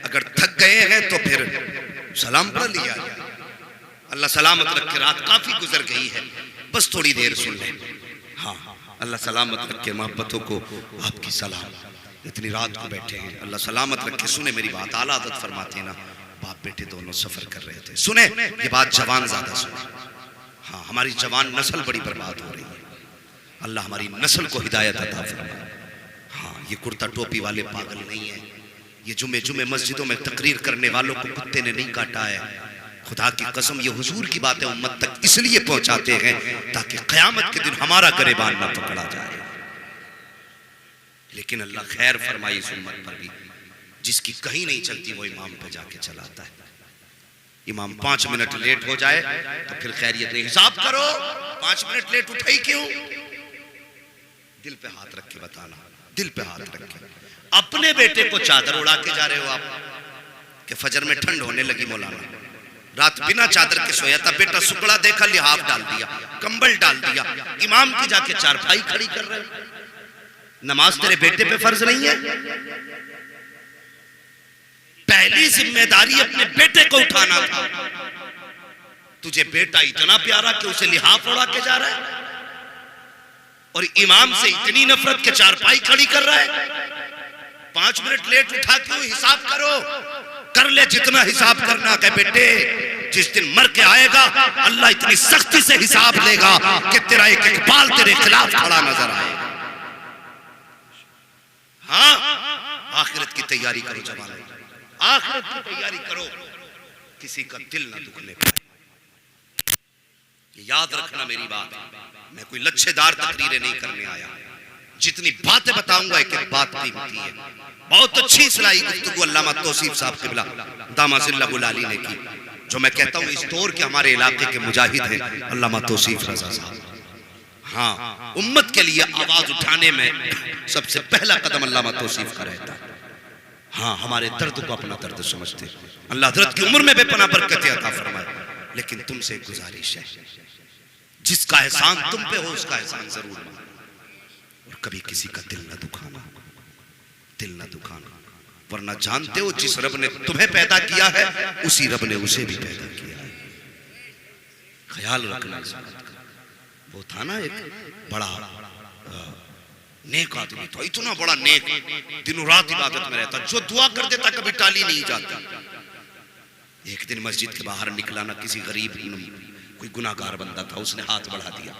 अगर थक गए हैं तो फिर सलाम पढ़ लिया। अल्लाह सलामत रखे, रात काफी गुजर गई है, बस थोड़ी देर सुन लें। हाँ, अल्लाह सलामत रखे मोहब्बतों को, आपकी सलाम। इतनी रात को बैठे हैं, अल्लाह सलामत रखे। सुने मेरी बात, आला हज़रत फरमाते हैं ना, बाप बेटे दोनों सफर कर रहे थे। सुने ये बात, जवान ज्यादा सुने। हाँ, हमारी जवान नस्ल बड़ी बर्बाद हो रही है। अल्लाह हमारी नस्ल को हिदायत अता फरमाए। हाँ, ये कुर्ता टोपी वाले पागल नहीं है, ये जुमे जुमे मस्जिदों में तकरीर करने वालों को कुत्ते ने नहीं काटा है। खुदा की कसम ये हुजूर की बातें उम्मत तक इसलिए पहुंचाते हैं ताकि क़यामत के दिन हमारा गरेबान न पकड़ा जाए। लेकिन अल्लाह खैर फरमाई इस उम्मत पर भी, जिसकी कहीं नहीं चलती वो इमाम पे जाके चलाता है। इमाम 5 मिनट लेट हो जाए तो फिर खैरियत नहीं, हिसाब करो 5 मिनट लेट उठाई क्यों? दिल पे हाथ रख के बताना, दिल पे हाथ रख के। अपने बेटे को चादर उड़ा के जा रहे हो आप कि फजर में ठंड होने लगी, मौलाना रात बिना चादर के सोया था, बेटा सुकड़ा देखा लिहाफ डाल दिया, कंबल डाल दिया, इमाम की जाके चारपाई खड़ी कर रहे हो। नमाज तेरे बेटे पे फर्ज नहीं है? पहली जिम्मेदारी अपने बेटे को उठाना था। तुझे बेटा इतना प्यारा कि उसे लिहाफ उड़ा के जा रहा है और इमाम से इतनी नफरत के चारपाई खड़ी कर रहा है। 5 मिनट लेट उठा क्यों? हिसाब करो, कर ले जितना हिसाब करना है बेटे। जिस दिन मर के आएगा अल्लाह इतनी सख्ती से हिसाब लेगा कि तेरा एक एक बाल तेरे खिलाफ खड़ा नजर आएगा। हाँ, आखिरत की तैयारी करो जवान, आखिरत की तैयारी करो, किसी का दिल ना दुखने पाए। याद रखना मेरी बात, मैं कोई लच्छेदार तकरीरें नहीं करने आया। जितनी बातें बताऊंगा एक एक बात कीमती है। बहुत अच्छी इस्लाही गुफ्तगू अल्लामा तौसीफ साहब क़िबला दामाजिल्लाहुल आली ने की, जो मैं कहता हूँ इस दौर के हमारे इलाके के मुजाहिद हैं अल्लामा तौसीफ रज़ा साहब। हाँ, उम्मत के लिए आवाज उठाने में सबसे पहला कदम अल्लामा तौसीफ का रहता है। हाँ, हमारे दर्द को अपना दर्द समझते। अल्लाह हज़रत की उम्र में बेपनाह बरकत अता फरमाए। लेकिन तुमसे एक गुजारिश है, जिसका एहसान तुम पे हो उसका एहसान जरूर मानो, और कभी किसी का दिल न दुखाना, दिल न दुखाना। वरना जानते हो जिस रब ने तुम्हें पैदा किया है उसी रब ने उसे भी पैदा किया है। ख्याल रखना इस बात का। वो था ना एक बड़ा नेक आदमी था, इतना बड़ा नेक, दिनों रात इबादत में रहता, जो दुआ कर देता कभी टाली नहीं जाती। एक दिन मस्जिद के बाहर निकला ना, किसी गरीब कोई गुनाहगार बंदा था, उसने हाथ बढ़ा दिया,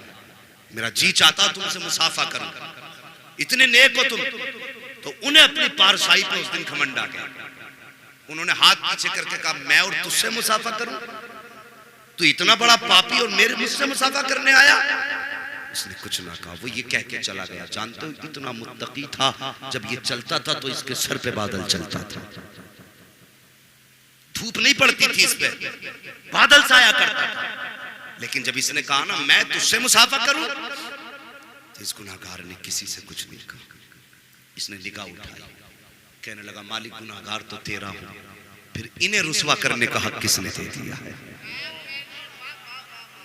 मेरा जी चाहता तुमसे मुसाफा करूं, इतने नेक हो तुम। तो उन्हें अपनी पारसाई पे उस दिन घमंड आ गया। उन्होंने हाथ पीछे करके कहा मैं और तुझसे मुसाफा करूं? तू इतना बड़ा पापी और मेरे मुझसे मुसाफा करने आया? उसने कुछ ना कहा, वो ये कह के चला गया। जानते हो इतना मुत्तकी था, जब ये चलता था तो इसके सर पे बादल चलता था। धूप नहीं पड़ती थी इस पे, बादल साया करता था। लेकिन जब इसने कहा ना मैं तुझसे मुसाफा करूं, तो इस गुनाहगार ने किसी से कुछ नहीं कहा। इसने निगाह उठाई, कहने लगा मालिक गुनाहगार तो तेरा हूं, फिर इन्हें रुसवा करने का हक किसने दे दिया है?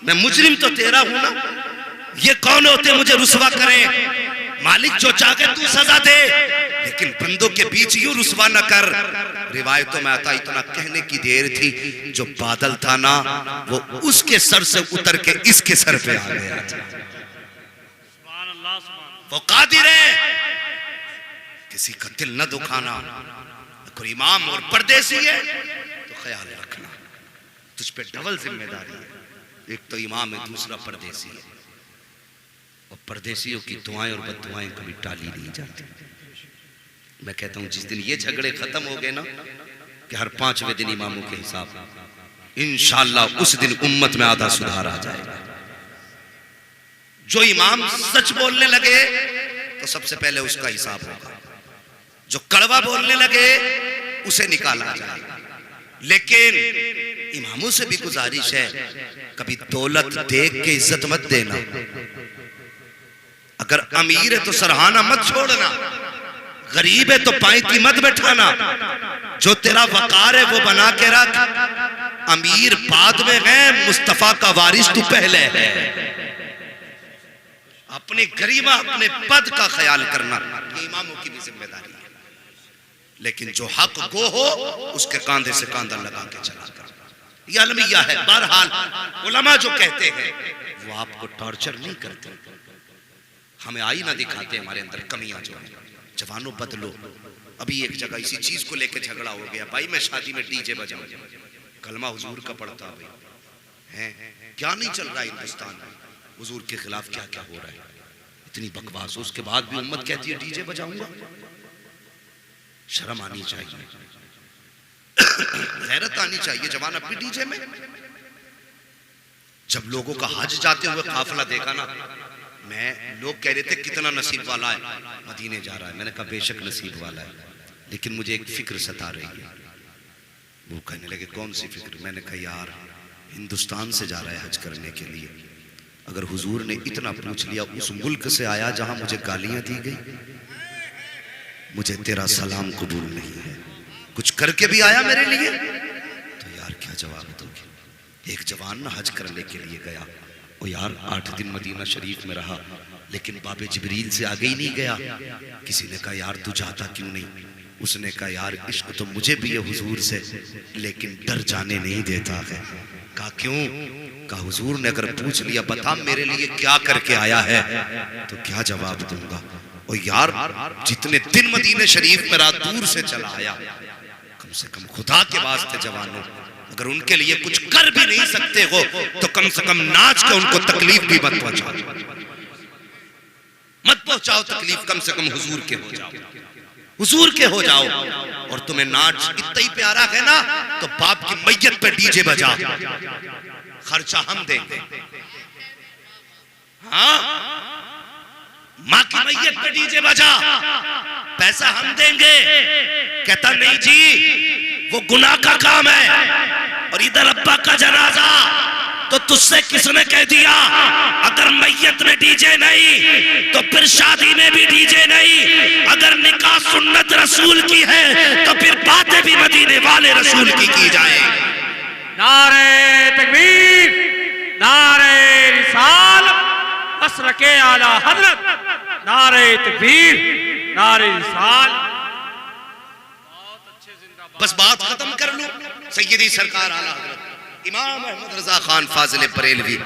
मैं मुजरिम तो तेरा हूं ना, ये कौन होते मुझे रुसवा करें? मालिक जो चाहे तू सजा दे, लेकिन बंदों के बीच यूं रुसवा न कर। रिवायतों में आता इतना कहने की देर थी, जो बादल था ना वो उसके सर से उतर के इसके सर पे आ गया था। वो कादिर है, किसी का दिल न दुखाना। कोई इमाम और परदेसी है तो ख्याल रखना, तुझ पे डबल जिम्मेदारी है। एक तो इमाम है, दूसरा परदेसी है। और परदेसियों की दुआएं और बद्दुआएं कभी टाली नहीं जाती। मैं कहता हूं जिस दिन ये झगड़े खत्म हो गए ना कि हर 5वें दिन इमामों के हिसाब, इंशाअल्लाह उस दिन उम्मत में आधा सुधार आ जाएगा। जो इमाम सच बोलने लगे तो सबसे पहले उसका हिसाब होगा, जो कड़वा बोलने लगे उसे निकाला जाएगा। लेकिन इमामों से भी गुजारिश है, कभी दौलत देख के इज्जत मत देना। अगर अमीर है तो सराहना मत छोड़ना, गरीब है तो पायती मत बैठाना। जो तेरा वकार है वो बना के रख। अमीर बाद में है, मुस्तफा का वारिस तू पहले है। अपने गरिमा अपने पद का ख्याल करना ये इमामों की भी जिम्मेदारी है। लेकिन जो हक गो हो उसके कांधे से कांधा लगा के चला कर, ये अलमिया है। बहरहाल उलमा जो कहते हैं वो आपको टॉर्चर नहीं करते, हमें आईना दिखाते हमारे अंदर कमियां जो है। जवानों बदलो। अभी एक जगह इसी चीज को लेकर झगड़ा हो गया, भाई मैं शादी में डीजे बजाऊं, कलमा हुजूर का पढ़ता भाई है, क्या नहीं चल रहा है हिंदुस्तान में, हुजूर के खिलाफ क्या क्या हो रहा है, इतनी बकवास। उसके बाद भी उम्मत कहती है डीजे बजाऊंगा। शर्म आनी चाहिए, गैरत आनी चाहिए। जवान अब भी डीजे में। जब लोगों का हज जाते हुए काफिला देखा ना, मैं लोग कह रहे थे कितना नसीब वाला है मदीने जा रहा है। मैंने कहा बेशक नसीब वाला है, लेकिन मुझे एक फिक्र सता रही है। वो कहने लगे कौन सी फिक्र? मैंने कहा यार हिंदुस्तान से जा रहा है हज करने के लिए, अगर हुजूर ने इतना पूछ लिया, उस मुल्क से आया जहां मुझे गालियां दी गई, मुझे तेरा सलाम कबूल नहीं है, कुछ करके भी आया मेरे लिए, तो यार क्या जवाब दोगे? एक जवान ना हज करने के लिए गया, वो यार 8 दिन मदीना शरीफ में रहा, लेकिन बाबे जिब्रील से आगे ही नहीं गया। किसी ने कहा यार तू जाता क्यों नहीं? उसने कहा यार इश्क तो मुझे भी है हुजूर से, लेकिन डर जाने नहीं देता है। कहा क्यों? कहा हुजूर ने अगर पूछ लिया बता मेरे लिए क्या करके आया है, तो क्या जवाब दूंगा? और यार जितने दिन मदीने शरीफ में रात दूर से चला आया, कम से कम खुदा के वास्ते जवानों, अगर उनके लिए कुछ कर भी नहीं सकते हो तो कम से कम नाच के उनको तकलीफ भी मत पहुंचाओ, मत पहुंचाओ तकलीफ, कम से कम हुजूर के हो जाओ, हुजूर के हो जाओ। और तुम्हें नाच इतना ही प्यारा है ना, तो बाप की मैयत पे डीजे बजा, खर्चा हम देंगे। हाँ, माँ की मैयत पे डीजे बजा, पैसा हम देंगे। कहता नहीं जी वो गुनाह का काम है, और इधर अब्बा का जनाजा, तो तुझसे किसने कह दिया अगर मैयत में डीजे नहीं तो फिर शादी में भी डीजे नहीं? अगर निकाह सुन्नत रसूल की है तो फिर बातें भी मदीने वाले रसूल की जाए। नारे तकबीर, नारे रिसालत, मसलके आला हज़रत, नारे तकबीर, नारे रिसालत। बस बात खत्म कर लूं। सैयदी सरकार आला हज़रत इमाम अहमद रजा खान फाजिल बरेलवी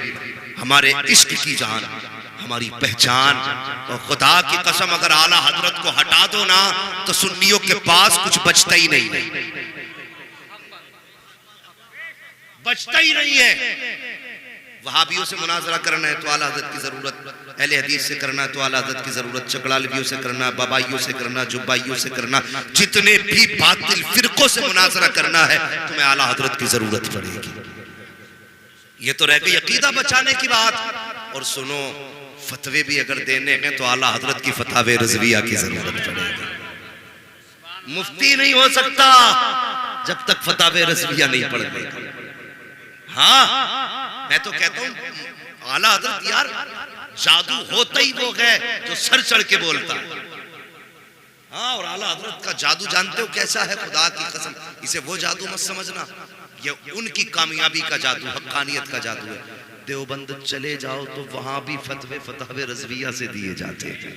हमारे इश्क की जान, हमारी पहचान, और खुदा की कसम अगर आला हजरत को हटा दो ना तो सुन्नियों के पास कुछ बचता ही नहीं, बचता ही नहीं है। वहाबियों से मुनाजरा करना है तो आला हज़रत की जरूरत, अहले हदीस से करना है तो आला हज़रत की जरूरत, चकड़ालवियों से करना, बाबाइयों से करना, जुब्बाइयों से करना, जितने भी बातिल फिरकों से मुनाजरा करना है तुम्हें आला हज़रत की जरूरत पड़ेगी। ये तो रह गई अकीदा बचाने की बात। और सुनो, फतवे भी अगर देने हैं तो आला हज़रत की फतावे रज़विया की जरूरत पड़ेगी। मुफ्ती नहीं हो सकता जब तक फतावे रज़विया नहीं पढ़। हाँ, मैं तो कहता हूँ आला हज़रत यार जादू होता ही वो है जो सर चढ़ के बोलता है। हाँ, और आला हज़रत का जादू जानते हो कैसा है? खुदा की कसम, इसे वो जादू मत समझना, ये उनकी कामयाबी का जादू, हक्कानियत का जादू है। देवबंद चले जाओ तो वहां भी फतवे फतवे रज़विया से दिए जाते हैं।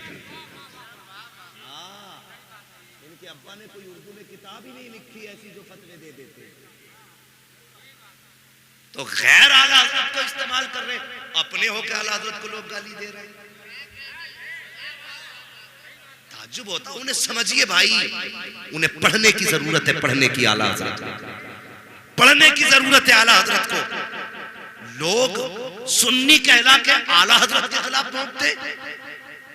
इनके अब्बा ने कोई उर्दू में किताब ही नहीं लिखी ऐसी जो फतवे दे देते। तो गैर आला हज़रत को इस्तेमाल कर रहे, अपने हो के आला हज़रत को लोग गाली दे रहे हैं। ताज्जुब होता, उन्हें समझिए भाई, उन्हें पढ़ने की जरूरत है, पढ़ने की आला हजरत, पढ़ने की जरूरत है आला हजरत को। लोग सुन्नी कहला के आला हजरत के खिलाफ बोलते।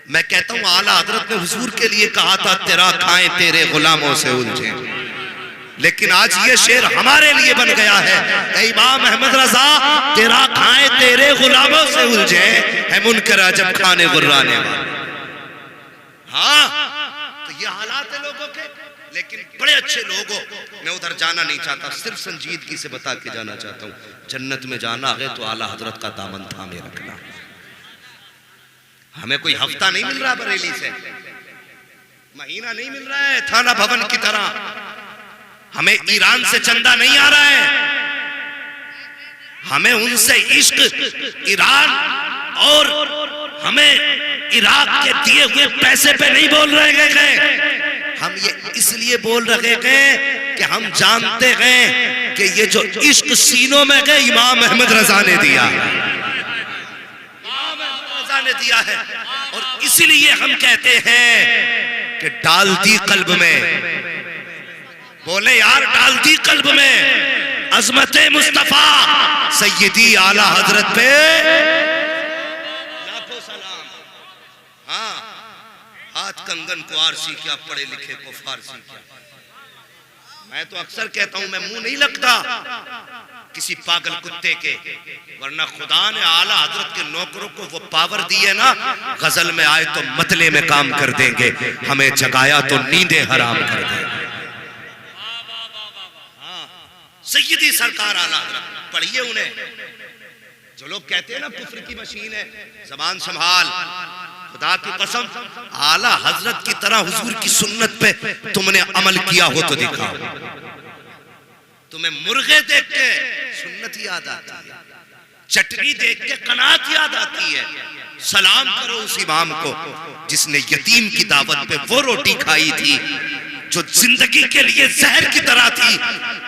मैं कहता हूं आला हजरत ने हुजूर के लिए कहा था तेरा खाएं तेरे गुलामों से उलझे, लेकिन आज ये शेर हमारे लिए बन गया है, इमाम अहमद रजा तेरा खाएं तेरे गुलामों से उलझे है मुनकर अजब खाने गुर्राने वाले। हाँ, तो ये हालात है लोगों के, लेकिन बड़े अच्छे लोगों, मैं उधर जाना नहीं चाहता, सिर्फ संजीदगी से बता के जाना चाहता हूँ, जन्नत में जाना है तो आला हजरत का दामन थामे रखना। हमें कोई हफ्ता नहीं मिल रहा बरेली से, महीना नहीं मिल रहा है थाना भवन की तरह, हमें ईरान से चंदा नहीं आ रहा है, हमें उनसे इश्क ईरान और हमें इराक के दिए हुए पैसे पे नहीं बोल रहे गए, हम ये इसलिए बोल रहे गए कि हम जानते हैं कि ये जो इश्क सीनों में गए इमाम अहमद रजा ने दिया, इमाम अहमद रजा ने दिया है। और इसलिए हम कहते हैं कि डाल दी कल्ब में, बोले यार डाल दी कल्ब में अजमत मुस्तफा सैयदी आला हजरत पे लाखों सलाम। हाँ, हाथ कंगन को आरसी क्या, पढ़े लिखे को फारसी क्या। मैं तो अक्सर कहता हूं मैं मुंह नहीं लगता किसी पागल कुत्ते के, वरना खुदा ने आला हजरत के नौकरों को वो पावर दी है ना, गजल में आए तो मतले में काम कर देंगे, हमें जगाया तो नींदें हराम कर देंगे। सैयदी सरकार आला हजरत, पढ़िए उन्हें। जो लोग कहते हैं ना कुफ्र की मशीन है, जबान संभाल, खुदा की कसम आला हजरत की तरह हुजूर की सुन्नत पे तुमने अमल किया हो तो दिखाओ। तुम्हें मुर्गे देख के सुन्नत याद आती है, चटनी देख के कनात याद आती है, सलाम करो उस इमाम को जिसने यतीम की दावत पे वो रोटी खाई थी जो जिंदगी के लिए जहर की तरह थी।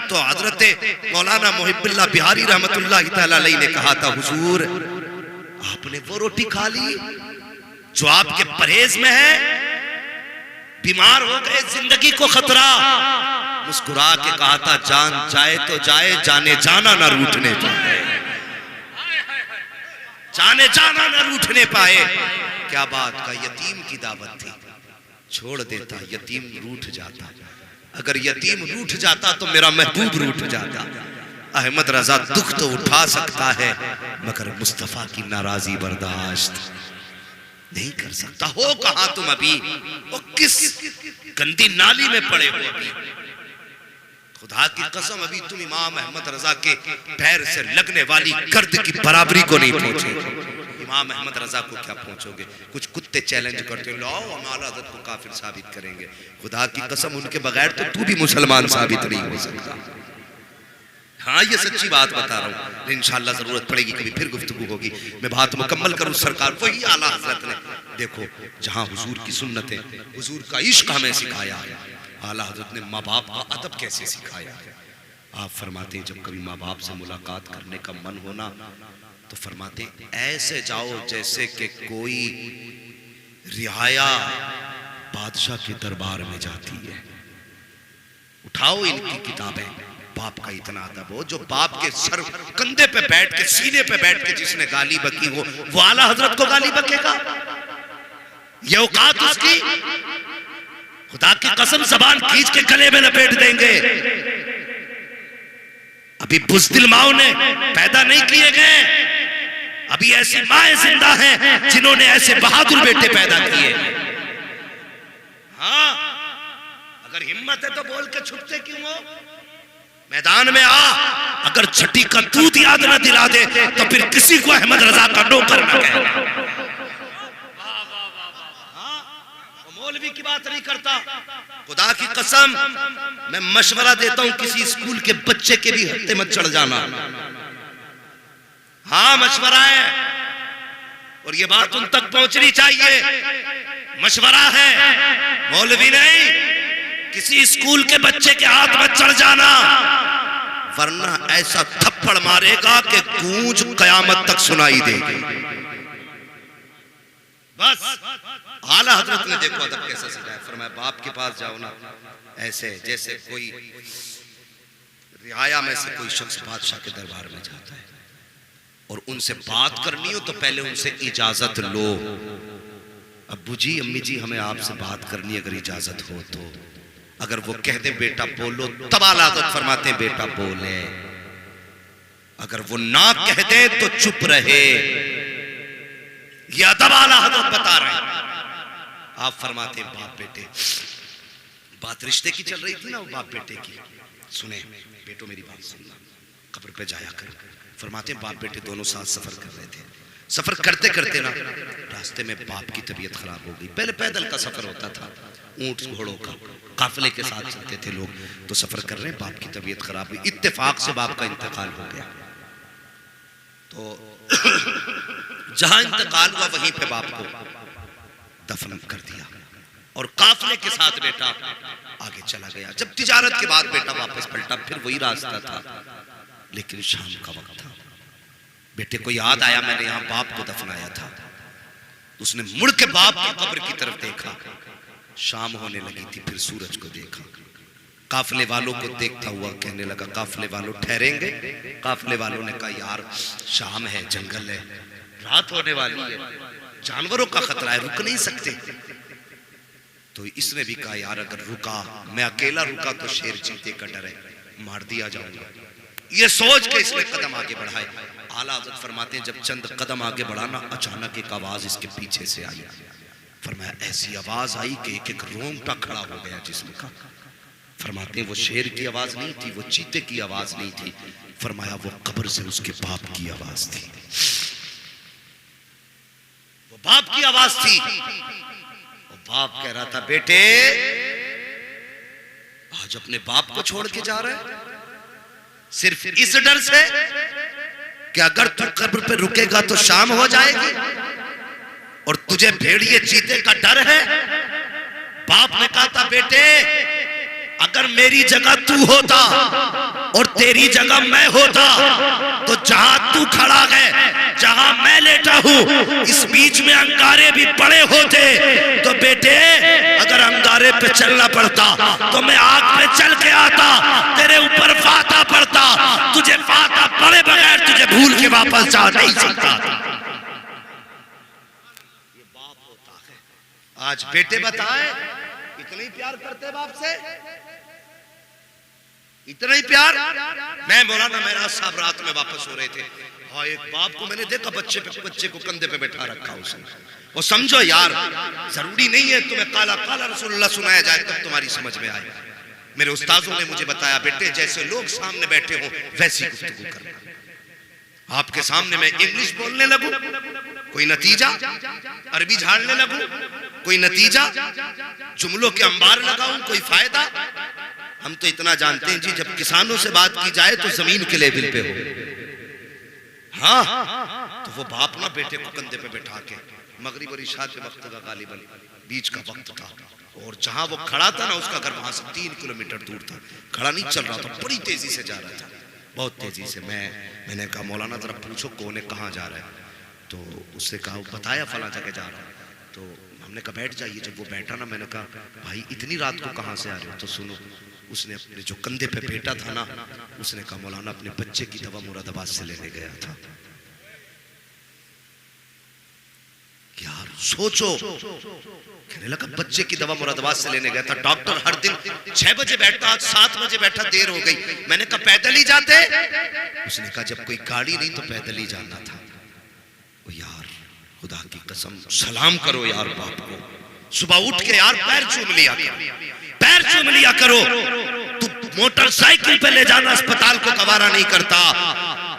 तो हजरत मौलाना मुहिब्बुल्लाह बिहारी रहमतुल्लाह तआला अलैहि ने कहा था, हुजूर आपने वो रोटी खा ली जो आपके परहेज में है, बीमार हो गए, जिंदगी को खतरा, मुस्कुरा के कहा था जान जाए तो जाए, जाने जाना ना रूठने पाए, जाने जाना ना रूठने पाए। क्या बात का, यतीम की दावत थी, छोड़ देता यतीम रूठ जाता, अगर यतीम रूठ जाता तो मेरा महबूब रूठ जाता। अहमद रजा दुख तो उठा सकता है मगर मुस्तफा की नाराजी बर्दाश्त नहीं कर सकता। हो कहां तुम अभी, वो किस गंदी नाली में पड़े हो अभी, खुदा की कसम अभी तुम इमाम अहमद रजा के पैर से लगने वाली गर्द की बराबरी को नहीं पहुंचे। इमाम अहमद रजा को क्या पहुंचोगे? कुछ कुत्ते चैलेंज करते हो, लाओ हम आला हज़रत को काफिर साबित करेंगे। खुदा की कसम उनके बगैर तो तू भी मुसलमान साबित नहीं हो सकता। हाँ, ये सच्ची बात बता रहा हूँ, इंशाअल्लाह जरूरत पड़ेगी कभी फिर गुफ्तगू होगी, मैं बात मुकम्मल करूँ। सरकार वही आला हज़रत ने, देखो जहाँ हुजूर की सुन्नत है, हुजूर का इश्क हमें सिखाया है, आला हज़रत ने माँ बाप का अदब कैसे सिखाया है। आप फरमाते हैं जब कभी माँ बाप से मुलाकात करने का मन होना तो फरमाते ऐसे जाओ जैसे कि कोई रियाया बादशाह के दरबार में जाती है। उठाओ इनकी किताबें, बाप का इतना अदब हो, जो बाप के सर कंधे पे बैठ के, सीने पे बैठ के जिसने गाली बकी हो वो आला हजरत को गाली बकेगा? ये औकात उसकी? खुदा की कसम जबान खींच के गले में लपेट देंगे। अभी बुज़दिल माओ ने पैदा नहीं किए गए, अभी ऐसी माएं जिंदा हैं जिन्होंने ऐसे बहादुर बेटे पैदा किए। हाँ, अगर हिम्मत है तो बोल के छुपते क्यों हो? मैदान में आ, अगर छठी का दूध याद ना दिला दे तो फिर किसी को अहमद रजा का नौकर न कहना। मौलवी की बात नहीं करता, खुदा की कसम मैं मशवरा देता हूं किसी स्कूल के बच्चे के भी हत्थे मत चढ़ जाना। हाँ, मशवरा है और ये बात उन तक पहुंचनी चाहिए, मशवरा है, मौलवी नहीं। किसी स्कूल के बच्चे के हाथ मत चढ़ जाना, वरना ऐसा थप्पड़ मारेगा कि गूंज कयामत तक सुनाई देगी। बस आला हजरत ने देखो अदब कैसे सिखाया, फरमाया बाप के पास जाओ ना ऐसे जैसे कोई रियाया में से कोई शख्स बादशाह के दरबार में जाता है और उनसे बात करनी हो तो पहले उनसे इजाजत लो। अब्बू जी अम्मी जी हमें आपसे बात करनी अगर इजाजत हो तो, अगर वो कह दे बेटा बोलो तब आला हजरत फरमाते हैं बेटा बोले, अगर वो ना कह दे तो चुप रहे। ये अदब आला हजरत बता रहे हैं। आप फरमाते हैं बाप बेटे, बात रिश्ते की चल रही थी ना वो बाप बेटे की, सुने बेटो मेरी बात सुनना, कब्र पे जाया कर। फरमाते हैं बाप बेटे दोनों साथ सफर कर रहे थे, सफर करते करते ना रास्ते में बाप की तबीयत खराब हो गई। पहले पैदल का सफर होता था, ऊंट घोड़ों का काफिले के साथ चलते थे लोग, तो सफर कर रहे हैं बाप की तबीयत खराब हुई, इत्तेफाक से बाप का इंतकाल हो गया। तो जहां इंतकाल हुआ वहीं पे बाप को दफन कर दिया और काफिले के साथ बेटा आगे चला गया। जब तिजारत के बाद बेटा वापस पलटा फिर वही रास्ता था, लेकिन शाम का वक्त था। बेटे को याद आया मैंने यहां बाप को दफनाया था। उसने मुड़ के बाप की कब्र की तरफ देखा, शाम होने लगी थी, फिर सूरज को देखा। काफिले वालों को देखता हुआ कहने लगा काफिले वालों ठहरेंगे? काफिले वालों ने कहा यार शाम है, जंगल है, रात होने वाली है, जानवरों का खतरा है, रुक नहीं सकते। तो इसने भी कहा यार अगर रुका, मैं अकेला रुका तो शेर चीते का डर है, मार दिया जाऊंगा। ये सोच के इसने कदम आगे बढ़ाए। आला हज़रत फरमाते हैं जब चंद कदम आगे बढ़ाना अचानक एक आवाज इसके पीछे से आई। फरमाया ऐसी आवाज आई कि एक एक रोंगटा खड़ा हो गया जिस्म का। फरमाते हैं वो शेर की आवाज नहीं थी, वो चीते की आवाज नहीं थी, फरमाया वो कब्र से उसके बाप की आवाज थी। वो बाप की आवाज थी। वो बाप कह रहा था बेटे आज अपने बाप को छोड़ के जा रहे हैं सिर्फ इस डर से कि अगर तू कब्र पे रुकेगा तो शाम हो जाएगी और तुझे भेड़िए चीते का डर है। बाप ने कहा था बेटे अगर मेरी जगह तू होता और तेरी जगह मैं होता तो जहां तू खड़ा है, जहां मैं लेटा हूं, इस बीच में अंगारे भी पड़े होते तो बेटे अगर अंगारे पे चलना पड़ता तो मैं आग पे चल के आता, तेरे ऊपर फाता पड़ता, तुझे फाता पड़े बगैर तुझे भूल के वापस जा नहीं सकता। ये बाप होता है। आज बेटे बताए इतना ही प्यार करते बाप से, इतना ही प्यार। मैं मौलाना मेराज साहब रात में वापस हो रहे थे, हाँ एक बाप को मैंने देखा बच्चे को कंधे पे बैठा रखा उसने। वो समझो यार जरूरी नहीं है तुम्हें काला काला रसूलुल्लाह सुनाया जाए तब तुम्हारी समझ में आए। मेरे उस्तादों ने मुझे बताया बेटे जैसे लोग सामने बैठे हो वैसी गुफ्तगू करना। आपके सामने मैं इंग्लिश बोलने लगूं कोई नतीजा, अरबी झाड़ने लगूं कोई नतीजा, जुमलों के अंबार लगाऊं कोई फायदा। हम तो इतना जानते हैं जी जब किसानों से बात की जाए तो जमीन के लेवल पे हो। हाँ तो वो बाप ना बेटे को कंधे पे बैठा के, मगरिब और इशा के वक्त का गालिबन बीच का वक्त था, और जहां वो खड़ा था ना उसका घर वहां से 3 किलोमीटर दूर था, खड़ा नहीं चल रहा था, बड़ी तेजी से जा रहा था, बहुत तेजी से। मैंने कहा मौलाना जरा पूछो कौन है कहाँ जा रहा है? तो उससे कहा बताया फला जगह जा रहा है। तो हमने कहा बैठ जाइए। जब वो बैठा ना मैंने कहा भाई इतनी रात को कहाँ से आ रहे हो? तो सुनो उसने अपने जो कंधे पे बेटा था ना उसने कहा मौलाना अपने बच्चे की दवा मुरादाबाद से लेने गया था। यार सोचो, कहने लगा बच्चे की दवा मुरादाबाद से लेने गया था, डॉक्टर हर दिन 6 बजे बैठता, आज 7 बजे बैठा, देर हो गई। मैंने कहा पैदल ही जाते? उसने कहा जब कोई गाड़ी नहीं तो पैदल ही जाना था। ओ यार खुदा की कसम सलाम करो यार बाप को, सुबह उठ के यार पैर चूम लिया करो, पैर चूम लिया करो। तू मोटरसाइकिल पे ले जाना अस्पताल को गवारा नहीं करता,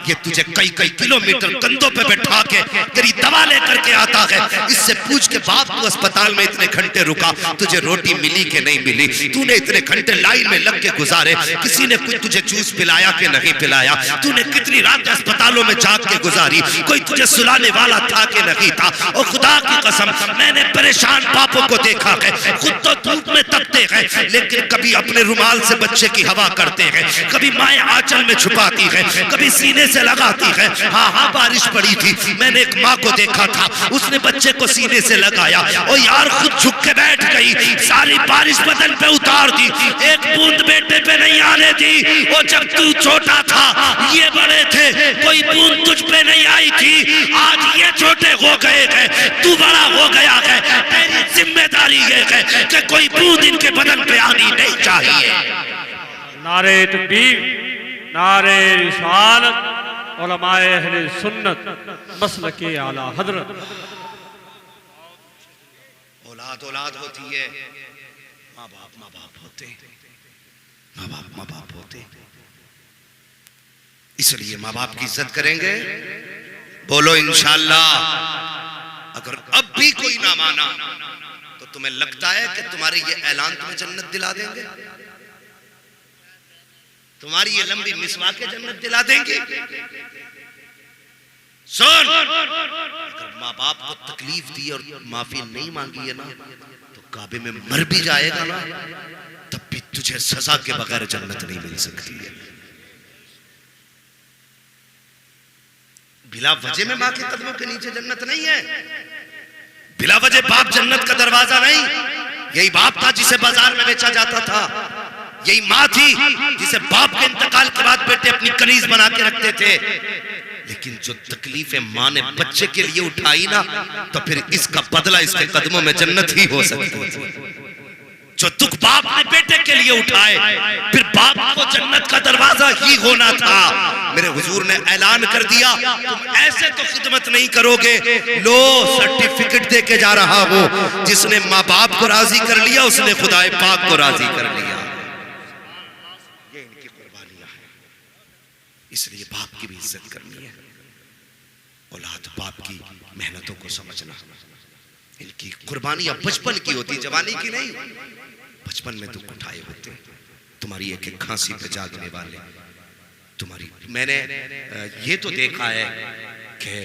ये तुझे कई किलोमीटर कंधों पे बैठा के तेरी दवा लेकर के आता है। इससे पूछ के बाप तू अस्पताल में इतने घंटे रुका, तुझे रोटी मिली कि नहीं मिली? तूने इतने घंटे लाइन में लग के गुजारे, किसी ने कुछ तुझे जूस पिलाया कि नहीं पिलाया? तूने कितनी रात अस्पतालों में जाग के गुजारी, कोई तुझे सुलाने वाला था कि नहीं था? और खुदा की कसम मैंने परेशान बापों को देखा है, खुद तो धूप में तपते हैं लेकिन कभी अपने रुमाल से बच्चे की हवा करते हैं, कभी माएं आंचल में छुपाती है, कभी सीने से लगाती है। हाँ हाँ बारिश पड़ी थी, मैंने एक माँ को देखा था, उसने बच्चे को सीने से लगाया और यार खुद झुक के बैठ गई, सारी बारिश बदन पे उतार दी, एक बूंद बेटे पे नहीं आने दी। और जब तू छोटा था ये बड़े थे, कोई बूंद तुझ पे नहीं आई थी, आज ये छोटे हो गए हैं, तू बड़ा हो गया है, तेरी जिम्मेदारी ये है कि कोई बूंद इनके बदन पे आनी नहीं चाहिए। नारे तकबीर, नारे रिसालत, उलमाए अहले सुन्नत, मसलके आला हजरत। औलाद औलाद होती है, माँ बाप होते, माँ बाप होते। इसलिए माँ बाप की इज्जत करेंगे। बोलो इंशाअल्लाह। अगर अब भी कोई ना माना तो तुम्हें लगता है कि तुम्हारे ये ऐलान तुम्हें जन्नत दिला देंगे? तुम्हारी ये लंबी मिसवाक जन्नत दिला देंगे? सुन, अगर माँ बाप को तकलीफ दी और माफी नहीं मांगी है ना, तो काबे में मर भी जाएगा ना, तब भी तुझे सजा के बगैर जन्नत नहीं मिल सकती है। बिला वजह में माँ के कदमों के नीचे जन्नत नहीं है। बिला वजह बाप जन्नत का दरवाजा नहीं। यही बाप था जिसे बाजार में बेचा जाता था, यही माँ थी जिसे बाप के इंतकाल के बाद बेटे अपनी कनीज बना के रखते थे। लेकिन जो तकलीफें माँ ने बच्चे के लिए उठाई ना, तो फिर इसका बदला इसके कदमों में जन्नत ही हो सकती है। जो दुख बाप ने बेटे के लिए उठाए, फिर बाप को जन्नत का दरवाजा ही होना था। मेरे हुजूर ने ऐलान कर दिया, तुम ऐसे तो खिदमत नहीं करोगे। लो सर्टिफिकेट दे के जा रहा हूं, जिसने माँ बाप को राजी कर लिया उसने खुदाए पाक को राजी कर लिया। ये इनकी कुर्बानियां है, इसलिए बाप की भी इज्जत करनी है। औलाद बाप की मेहनतों को समझना। इनकी कुर्बानियां बचपन की होती, जवानी की नहीं। बचपन में दुख उठाए होते, तुम्हारी एक एक खांसी पे जागने वाले, तुम्हारी। मैंने ये तो देखा है कि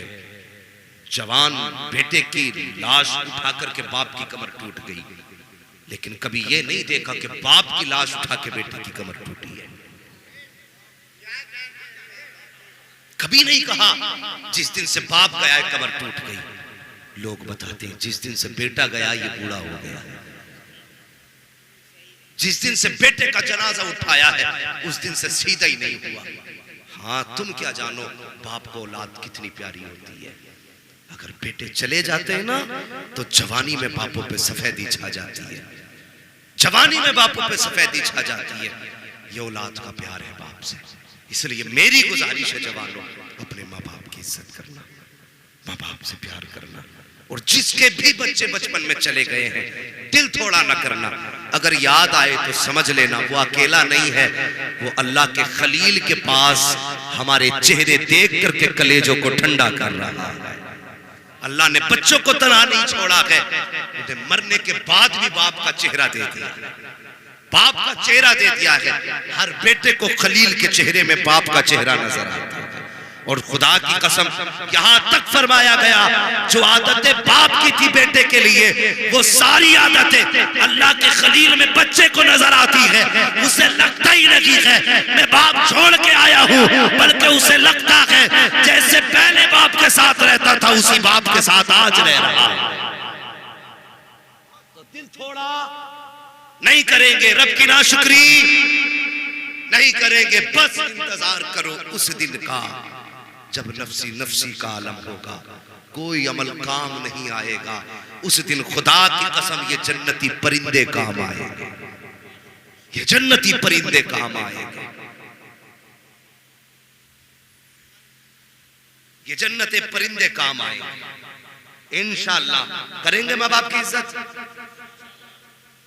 जवान बेटे की लाश उठा करके बाप की कमर टूट गई, लेकिन कभी ये नहीं देखा कि बाप की लाश उठा के बेटे की कमर टूटी है। कभी नहीं कहा जिस दिन से बाप गया है कमर टूट गई। लोग बताते हैं जिस दिन से बेटा गया ये बूढ़ा हो गया। जिस दिन से बेटे का जनाजा उठाया है उस दिन से सीधा ही नहीं हुआ। हाँ तुम क्या जानो बाप को औलाद कितनी प्यारी होती है। अगर बेटे चले जाते हैं ना तो जवानी में बापों पे सफेदी छा जाती है। जवानी में बापों पे सफेदी छा जाती है। ये औलाद का प्यार है बाप से। इसलिए मेरी गुजारिश है जवानों, अपने माँ बाप की इज्जत करना, माँ बाप से प्यार करना। और जिसके भी बच्चे बचपन में चले गए हैं दिल थोड़ा न करना। अगर याद आए तो समझ लेना वो अकेला नहीं है, वो अल्लाह के खलील के पास हमारे चेहरे देख करके कलेजों को ठंडा कर रहा है। अल्लाह ने बच्चों को तना नहीं छोड़ा है, उन्हें मरने के बाद भी बाप का चेहरा दे दिया, बाप का चेहरा दे दिया है। हर बेटे को खलील के चेहरे में बाप का चेहरा नजर आता है। और खुदा की कसम यहां तक फरमाया गया जो आदतें बाप की थी बेटे के लिए, वो सारी आदतें अल्लाह के खलील में बच्चे को नजर आती है। उसे लगता ही नहीं है मैं बाप छोड़ के आया हूं, बल्कि उसे लगता है जैसे पहले बाप के साथ रहता था उसी बाप के साथ आज रह रहा है। तो दिल थोड़ा नहीं करेंगे, रब की नाशुक्री नहीं करेंगे। बस इंतजार करो उस दिन का जब नफसी नफसी का आलम होगा, कोई अमल काम नहीं आएगा। उस दिन खुदा की कसम ये जन्नती परिंदे काम आएंगे, ये जन्नती परिंदे काम आएंगे, ये जन्नते परिंदे काम आएंगे। इंशाअल्लाह करेंगे माँ बाप की इज्जत।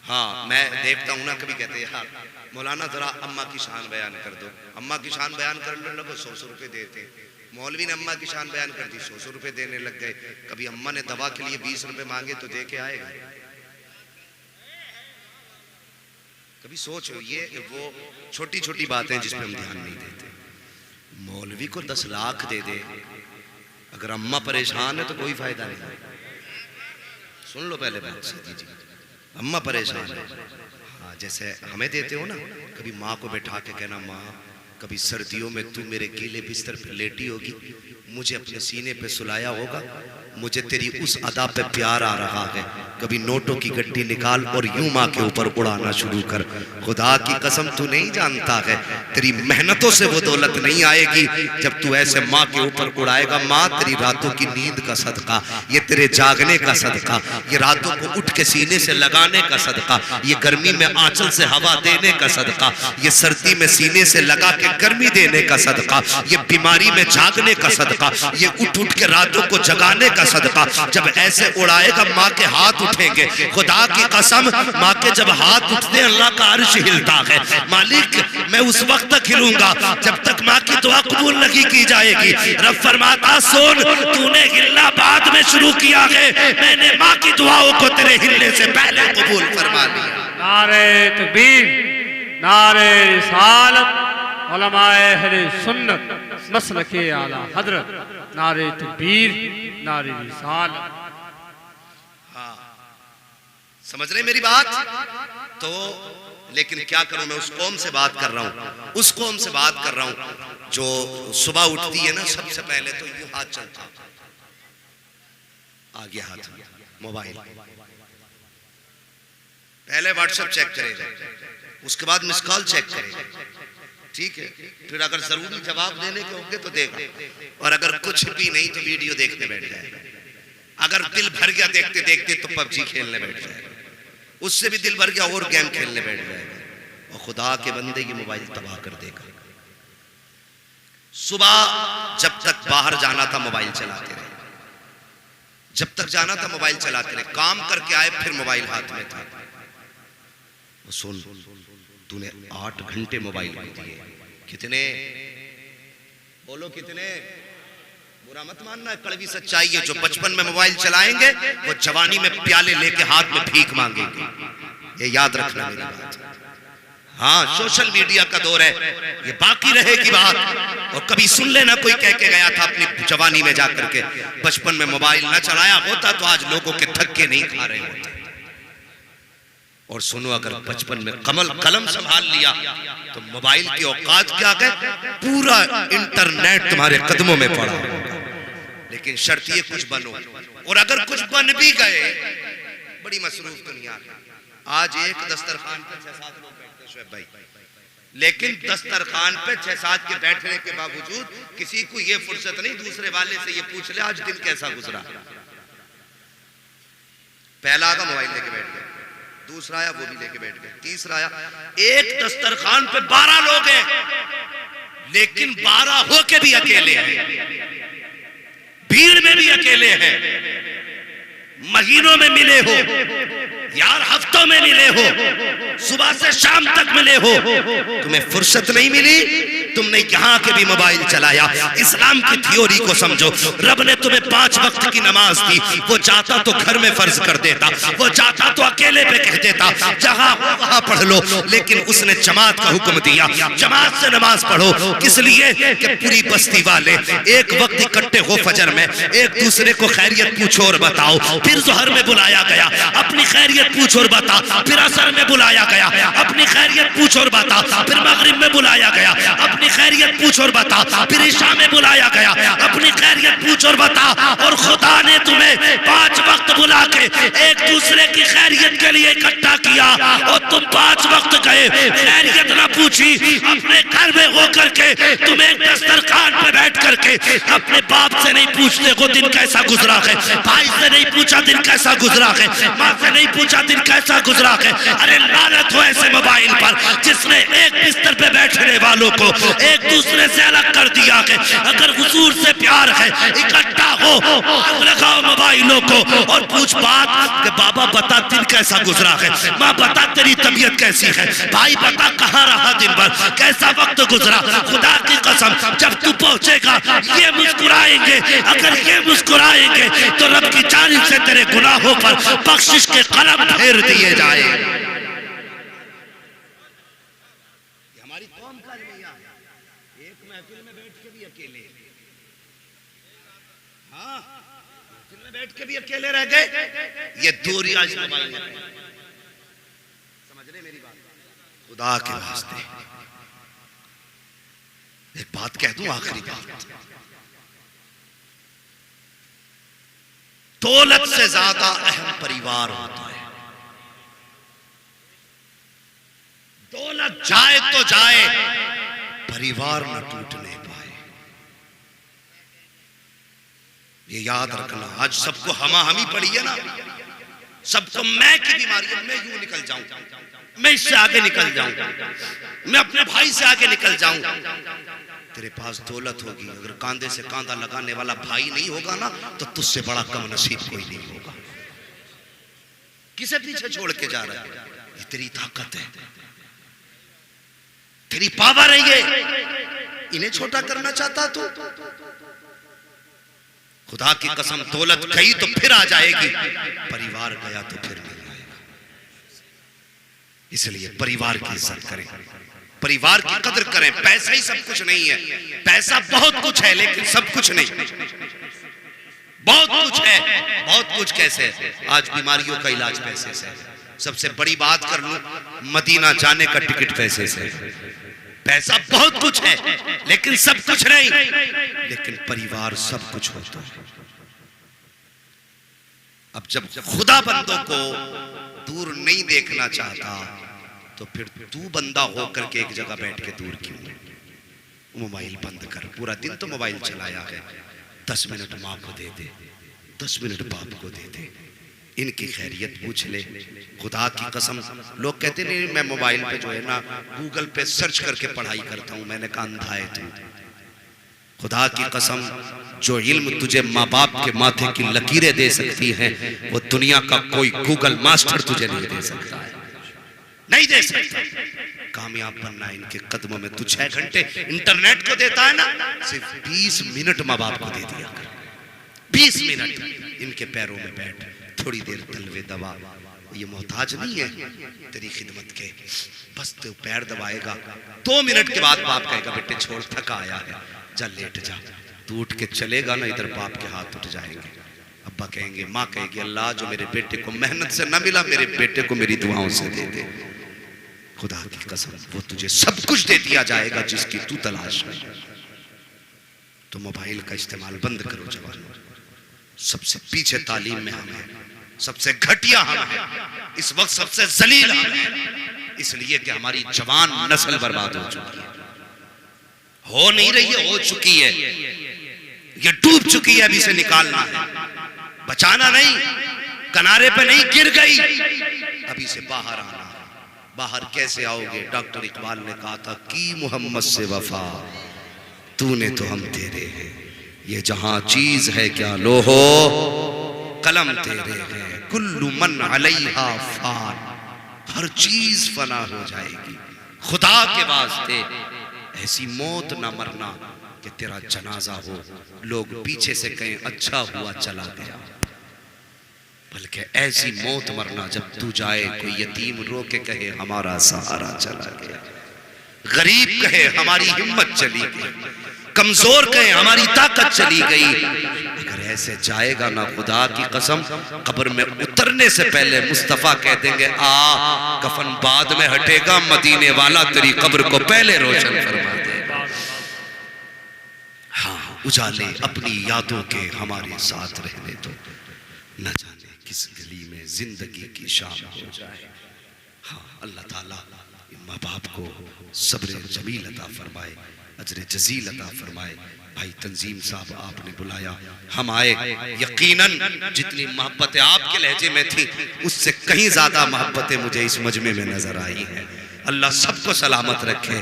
हाँ मैं देखता हूं ना कभी कहते हैं यार मौलाना जरा अम्मा की शान बयान कर दो। अम्मा की शान बयान करने लगो 100 रुपए देते। मौलवी ने अम्मा की शान बयान कर दी 100 रुपए देने लग गए। कभी अम्मा ने दवा के लिए 20 रुपए मांगे तो दे के आएगा? कभी सोचो ये वो छोटी छोटी बातें जिसपे हम ध्यान नहीं देते। मौलवी को 10 लाख दे दे, अगर अम्मा परेशान है तो कोई फायदा नहीं। सुन लो पहले बात सीधी जी, अम्मा परेशान है। हाँ जैसे हमें देते हो ना, कभी माँ को बैठा के कहना माँ कभी सर्दियों में तू मेरे गीले बिस्तर पे लेटी होगी, मुझे अपने सीने पे सुलाया होगा, मुझे तेरी उस अदा पे प्यार आ रहा है। कभी नोटों की गड्डी निकाल और यूं माँ के ऊपर उड़ाना शुरू कर। खुदा की कसम तू नहीं जानता है, तेरी मेहनतों से वो दौलत नहीं आएगी जब तू ऐसे माँ के ऊपर उड़ाएगा। माँ, तेरी रातों की नींद का सदका, ये तेरे जागने का सदका, ये रातों को उठ के सीने से लगाने का सदका, ये गर्मी में आंचल से हवा देने का सदका, ये सर्दी में सीने से लगा के गर्मी देने का सदका, ये बीमारी में जागने का सदका, ये उठ उठ के रातों को जगाने का सदका। जब ऐसे उड़ाएगा माँ के हाथ उठेंगे। खुदा की कसम, माँ के जब हाथ उठते हैं अल्लाह का अर्श हिलता है। मालिक, मैं उस वक्त तक हिलूंगा जब तक माँ की दुआ कबूल नहीं की जाएगी। रब फरमाता, सुन, तूने हिलना बाद में शुरू किया है, मैंने माँ की दुआओं को तेरे हिलने से पहले कबूल फरमा लिया। नारे तकबीर, नारे रिसालत, उलमाए अहले सुन्नत मसलके आला हजरत, नारे तकबीर, नारे रिसालत। हाँ, समझ रहे मेरी बात? तो लेकिन क्या करूं, मैं उस कौम से बात कर रहा हूं, उस कौम से बात कर रहा हूं जो सुबह उठती है ना, सबसे पहले तो यूं हाथ चलता, आगे हाथ, मोबाइल, पहले व्हाट्सएप चेक करेगा, उसके बाद मिस कॉल चेक करेगा, ठीक है, फिर अगर जरूरी जवाब देने के होंगे तो देगा, और अगर कुछ भी नहीं तो वीडियो देखने बैठ जाएगा। अगर दिल भर गया देखते देखते तो पबजी खेलने बैठ जाएगा, उससे भी दिल भर गया और गेम खेलने बैठ जाएगा, और खुदा के बंदे की मोबाइल तबाह कर देगा। सुबह जब तक बाहर जाना था मोबाइल चलाते रहे, जब तक जाना था मोबाइल चलाते रहे, काम करके आए फिर मोबाइल हाथ में था। सुन, तूने 8 घंटे मोबाइल को दिए, कितने बोलो, कितने? बुरा मत मानना, कड़वी सच्चाई है। जो बचपन में मोबाइल चलाएंगे वो जवानी में प्याले लेके हाथ में भीख मांगेंगे, ये याद रखना मेरी बात। हाँ, सोशल मीडिया का दौर है, ये बाकी रहेगी बात। और कभी सुन लेना, कोई कह के गया था अपनी जवानी में जाकर के, बचपन में मोबाइल ना चलाया होता तो आज लोगों के धक्के नहीं खा रहे होते। और सुनो, अगर बचपन में कलम संभाल लिया तो मोबाइल की औकात क्या है, पूरा इंटरनेट तुम्हारे कदमों में पड़ा होगा। लेकिन शर्त ये, कुछ बनो, और अगर कुछ बन भी गए, बड़ी मसरूफ दुनिया है। आज एक दस्तरखान पे 6-7 लोग बैठते हैं शुएब भाई, लेकिन दस्तरखान पे 6-7 के बैठने के बावजूद किसी को ये फुर्सत नहीं दूसरे वाले से ये पूछ ले आज दिन कैसा गुजरा। पहला आगा मोबाइल लेके बैठ गया, दूसरा आया वो भी लेके बैठ गए, तीसरा आया। एक दस्तरखान पे 12 लोग हैं, लेकिन 12 होके भी अकेले हैं, भीड़ में भी अकेले हैं। महीनों में मिले हो यार, हफ्तों में मिले हो, सुबह से शाम तक मिले हो, तुम्हें फुर्सत नहीं मिली, तुमने यहाँ के भी मोबाइल चलाया। इस्लाम की थ्योरी को समझो, रब ने तुम्हें 5 वक्त की नमाज दी, वो चाहता तो घर में फर्ज कर देता, वो चाहता तो अकेले पे कह देता जहां हो वहां पढ़ लो, लेकिन उसने जमात का हुक्म दिया, जमात से नमाज पढ़ो। किस लिए? कि पूरी बस्ती वाले एक वक्त इकट्ठे हो फजर में, एक दूसरे को खैरियत पूछो और बताओ। फिर जोहर में बुलाया गया, अपनी खैरियत पूछ और बता। फिर असर में बुलाया गया, अपनी खैरियत पूछ और बता। फिर मगरिब में बुलाया गया, अपनी खैरियत पूछ और बता। फिर इशा में बुलाया गया, अपनी खैरियत पूछ और बता। और खुदा ने तुम्हें 5 वक्त बुला के एक दूसरे की खैरियत के लिए इकट्ठा किया, और तुम 5 वक्त गए, खैरियत ना पूछी। अपने घर में होकर के तुम एक दस्तरखान पे बैठ करके अपने बाप से नहीं पूछते को दिन कैसा गुजरा है, भाई से नहीं पूछा दिन कैसा गुजरा है, माँ से नहीं पूछा दिन कैसा गुजरा है। अरे लानत हो ऐसे मोबाइल पर जिसने एक बिस्तर पे बैठने वालों को एक दूसरे से अलग कर दिया है। अगर हुजूर से प्यार है, इकट्ठा हो, लगाओ मोबाइलों को और पूछ बात कि बाबा बता दिन कैसा गुजरा है, माँ बता तेरी तबीयत कैसी है, भाई बता कहाँ रहा दिन भर, कैसा वक्त गुजरा। खुदा की कसम जब तू पहुंचेगा ये मुस्कुराएंगे, अगर ये मुस्कुराएंगे तो रब की जानिब से तेरे गुनाहों पर बख्शिश के कलम फेर दिए जाए। हमारी कौम का रवैया, एक महफिल में बैठ के भी अकेले, हाँ महफिल में बैठ के भी अकेले रह गए। ये दूरी आज मोबाइल में, समझ रहे मेरी बात? खुदा के वास्ते एक बात कह दूं, आखिरी बात, दौलत से ज्यादा अहम परिवार होता है। दौलत जाए तो जाए, परिवार न टूटने पाए। ये याद रखना। आज सबको हमा हमी पड़ी है ना, सबको मैं की बीमारी है, मैं यूं निकल जाऊं, मैं इससे आगे निकल जाऊं, मैं अपने भाई से आगे निकल जाऊं। तेरे पास दौलत होगी, अगर कांधे से कांधा लगाने वाला भाई नहीं होगा ना, तो तुझसे बड़ा कम नसीब कोई नहीं होगा। किसे पीछे छोड़ के जा रहा है? ये तेरी ताकत है, तेरी पावर है ये। इन्हें छोटा करना चाहता तू? खुदा की कसम, दौलत गई तो फिर आ जाएगी, परिवार गया तो फिर नहीं आएगा। इसलिए परिवार की इज्जत करें, परिवार की कदर करें। पैसा ही सब कुछ नहीं है, पैसा बहुत कुछ है लेकिन सब कुछ नहीं। बहुत कुछ है, बहुत कुछ कैसे? आज बीमारियों का इलाज पैसे से। सबसे बड़ी बात कर लूं, मदीना जाने का टिकट पैसे से। पैसा बहुत कुछ है लेकिन सब कुछ नहीं। लेकिन परिवार सब कुछ होता है। अब जब खुदा बंदों को दूर नहीं देखना चाहता, तो फिर तू बंदा होकर के एक जगह बैठ के दूर क्यों? मोबाइल बंद कर। पूरा दिन तो मोबाइल चलाया है, 10 मिनट माँ को दे दे, 10 मिनट बाप को दे दे, इनकी खैरियत पूछ ले। खुदा की कसम, लोग कहते नहीं मैं मोबाइल पे जो है ना गूगल पे सर्च करके पढ़ाई करता हूं। मैंने कहा अंधा है तू। खुदा की कसम, जो इल्म तुझे माँ बाप के माथे की लकीरें दे सकती है, वो दुनिया का कोई गूगल मास्टर तुझे नहीं दे सकता है, नहीं दे सकता। कामयाब बनना है इनके कदमों में। तू 6 घंटे इंटरनेट को देता है ना, सिर्फ 20 मिनट माँ बाप को दे दिया कर। 20 मिनट इनके पैरों में बैठ, थोड़ी देर तलवे दबा। ये मोहताज नहीं है तेरी खिदमत के, बस तू पैर दबाएगा, 2 मिनट के बाद बाप कहेगा बेटे छोड़, थका आया है, जा लेट जा। तू उठ के चलेगा ना, इधर बाप के हाथ उठ जाएंगे। अब्बा कहेंगे, माँ कहेगी अल्लाह जो मेरे बेटे को मेहनत से न मिला, मेरे बेटे को मेरी दुआओं से दे दे। खुदा की कसम, वो तुझे सब कुछ दे दिया जाएगा जिसकी तू तलाश है। तो मोबाइल का इस्तेमाल बंद करो जवानों। सबसे पीछे तालीम में हम हैं, सबसे घटिया हम हैं, इस वक्त सबसे जलील हम हैं, इसलिए कि हमारी जवान नस्ल बर्बाद हो चुकी है। हो नहीं रही है, हो चुकी है, ये डूब चुकी है। अभी इसे निकालना है, बचाना नहीं, किनारे पे नहीं गिर गई, अभी से बाहर आना। बाहर कैसे आओगे? डॉक्टर इकबाल ने कहा था कि मोहम्मद से वफा, तूने तो हम तेरे हैं। ये जहां चीज है क्या लो हो, कलम तेरे है, कुल्लु मन अलैहा फान, हर चीज फना हो जाएगी। खुदा के वास्ते ऐसी मौत ना मरना कि तेरा जनाजा हो, लोग पीछे से कहें अच्छा हुआ चला गया, बल्कि ऐसी मौत मरना जब तू जाए कोई यतीम रो के कहे हमारा सहारा चला गया, गरीब कहे हमारी हिम्मत चली गई, कमजोर कहे हमारी ताकत चली गई। अगर ऐसे जाएगा ना, खुदा की कसम, कब्र में उतरने से पहले मुस्तफा कह देंगे आ, कफन बाद में हटेगा, मदीने वाला तेरी कब्र को पहले रोशन फरमा देगा। हाँ, उजाले अपनी यादों के हमारे साथ रहने दो, न जाने किस गली में जिंदगी की शाम हो जाए। हाँ, अल्लाह ताला माँ बाप को सब्र जमील अता फरमाए, अजर जजील अता फरमाए। भाई तंजीम साहब आपने बुलाया, हम आए। यकीनन जितनी मोहब्बतें आपके लहजे में थी, उससे कहीं ज्यादा मोहब्बतें मुझे इस मजमे में नजर आई हैं। अल्लाह सबको सलामत रखे।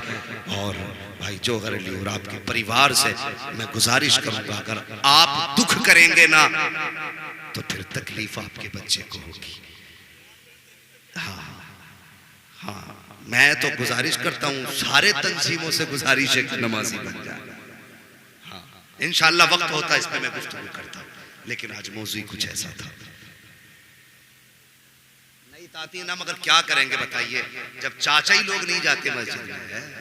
और भाई जोहर अली और आपके परिवार से मैं गुजारिश करूंगा, अगर आप दुख करेंगे ना तो फिर तकलीफ आपके बच्चे को होगी। हाँ हाँ, मैं तो गुजारिश करता हूँ, सारे तंजीमों से गुजारिश है कि नमाजी बन जाए। हाँ, इंशाअल्लाह वक्त होता है इस पे मैं गुफ्तगू करता हूँ, लेकिन आज मौजू कुछ ऐसा था। नहीं ताती ना, मगर क्या करेंगे बताइए, जब चाचा ही लोग नहीं जाते मस्जिद में,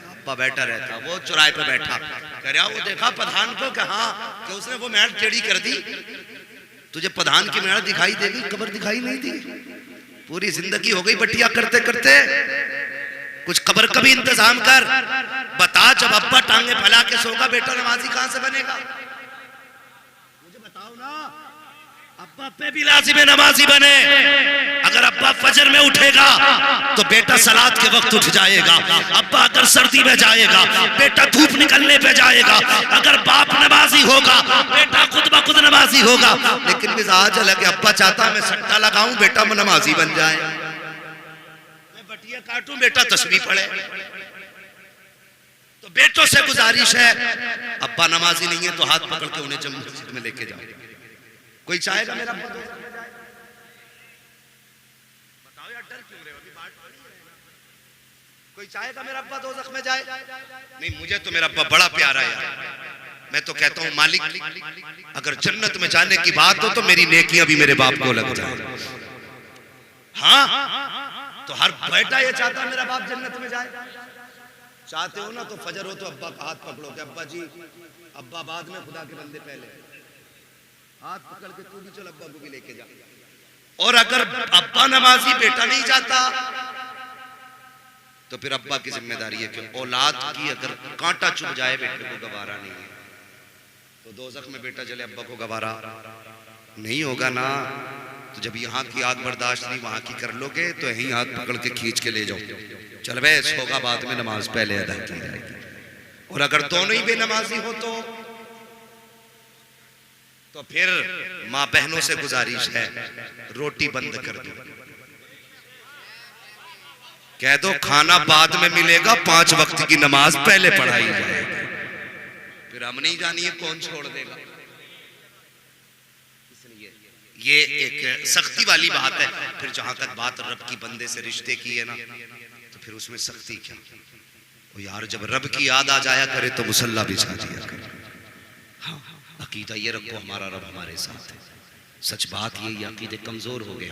अब्बा बैठा रहता, वो चौराहे पे बैठा कह रहा, वो देखा प्रधान को कि हाँ कि उसने वो मेहनत टेढ़ी कर दी। तुझे प्रधान की मेहनत दिखाई देगी, कब्र दिखाई नहीं दी। पूरी जिंदगी हो गई बटिया करते करते, कुछ कब्र का भी इंतजाम कर। बता, जब अब्बा टांगे फैला के सोगा, बेटा नमाजी कहां से बनेगा? मुझे बताओ ना। अब्बा पे भी लाजिम है नमाजी बने। अगर अब्बा फजर में उठेगा तो बेटा सलात के वक्त उठ जाएगा। अब्बा अगर सर्दी में जाएगा, बेटा धूप निकलने पे जाएगा। अगर बाप नमाजी होगा, बेटा खुद ब खुद नमाजी होगा। लेकिन मिजाज अलग है। अब्बा चाहता मैं सट्टा लगाऊं, बेटा नमाजी बन जाए, मैं बटिया काटूं, बेटा तस्बीह पढ़े। तो बेटों से गुजारिश है, अब्बा नमाजी नहीं है तो हाथ पकड़ के उन्हें जम्मू मस्जिद में लेके जाओ। कोई चाहेगा मेरा अब्बा दोज़ख में जाए? बताओ यार, डर क्यों रहे हो? अभी बात नहीं है। कोई चाहेगा मेरा अब्बा दोज़ख में जाए? नहीं, मुझे तो मेरा अब्बा बड़ा प्यारा है यार। मैं तो कहता हूं मालिक, अगर जन्नत में जाने की बात हो तो मेरी नेकियां भी मेरे बाप को लग जाए। हाँ, तो हर बेटा ये चाहता है मेरा बाप जन्नत में जाए। चाहते हो ना तो फजर हो तो अब्बा का हाथ पकड़ो कि अब्बा जी, अब्बा बाद में, खुदा के बंदे पहले। हाथ पकड़ के तू भी चल, अब्बा को भी लेके जा। और अगर अब्बा नमाजी बेटा नहीं जाता तो फिर अब्बा की जिम्मेदारी है कि औलाद की अगर कांटा चुभ जाए, बेटे को गवारा नहीं है। तो दोज़ख में बेटा जले, अब्बा को गवारा नहीं होगा ना। तो जब यहाँ की आग बर्दाश्त नहीं वहां की कर लोगे तो यहीं हाथ पकड़ के खींच के ले जाओ, चल बे होगा, बाद में नमाज पहले अदा की जाएगी। और अगर दोनों ही बेनमाजी हो तो फिर मां बहनों से गुजारिश है, रोटी बंद कर दो, कह दो खाना बाद में मिलेगा, 5 वक्त की नमाज पहले पढ़ाई जाएगी। फिर हम नहीं जानिए कौन छोड़ देगा। इसलिए ये एक सख्ती वाली बात है। फिर जहां तक बात रब की बंदे से रिश्ते की है ना, तो फिर उसमें सख्ती क्या? वो यार जब रब की याद आ जाया करे तो मुसल्ला बिछा दिया करे। हाँ, अकीदा ये रखो हमारा रब हमारे साथ है। सच बात ये अकीदे कमजोर हो गए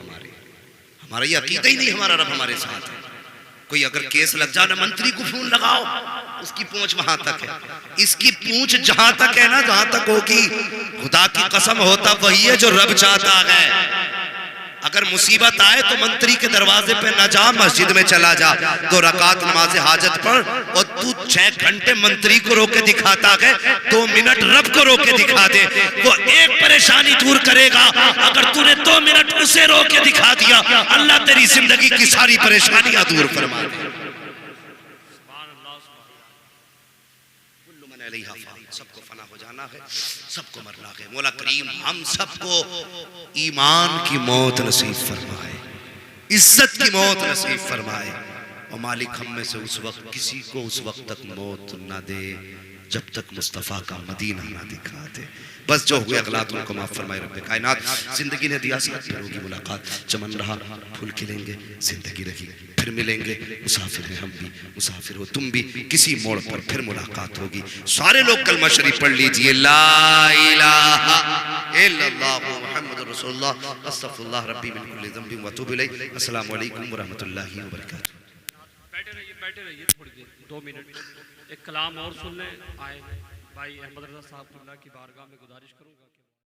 हमारा ये अकीदा ही नहीं हमारा रब हमारे साथ है। कोई अगर केस लग जाए ना, मंत्री को फोन लगाओ, उसकी पूंछ वहां तक है, इसकी पूंछ जहां तक है ना, जहां तक होगी, खुदा की कसम होता वही है जो रब चाहता है। अगर मुसीबत आए तो मंत्री के दरवाजे पे न जा, मस्जिद में चला जा, 2 रकात नमाज हाजत पढ़, और तू 6 घंटे मंत्री को रोके दिखाता है, 2 मिनट रब को रोके दिखा दे, वो एक परेशानी दूर करेगा। अगर तूने 2 मिनट उसे रोके दिखा दिया, अल्लाह तेरी जिंदगी की सारी परेशानियां दूर फरमा दे। सबको फना हो जाना है, सबको मरना है। मौला करीम हम सबको ईमान की मौत नसीब फरमाए, इज्जत की मौत नसीब फरमाए। और मालिक हम में से उस वक्त किसी को उस वक्त तक मौत ना दे जब तक मुस्तफ़ा का मदीना ना दिखा दे। बस जो हुए अगलात उनको माफ फरमाए रब्बे कायनात। जिंदगी ने दिया साथ, फिर होगी मुलाकात, चमन रहा फूल खिलेंगे, जिंदगी रही फिर मिलेंगे। मुसाफिर हैं हम भी, मुसाफिर हो तुम भी, किसी मोड़ पर फिर मुलाकात होगी। सारे लोग कलमा शरीफ पढ़ लीजिए, ला इलाहा इल्लल्लाह मुहम्मदुर रसूलुल्लाह अस्तगफिरुल्लाह रब्बी मिन कुल्ली ज़ंबिन व अतूबु इलैहि। अस्सलामु अलैकुम व रहमतुल्लाहि व बरकातहू। बैठे रहिए थोड़ी देर, 2 मिनट एक कलाम और सुन लें। आए भाई अहमद रज़ा साहब की बारगाह में गुजारिश करूंगा कि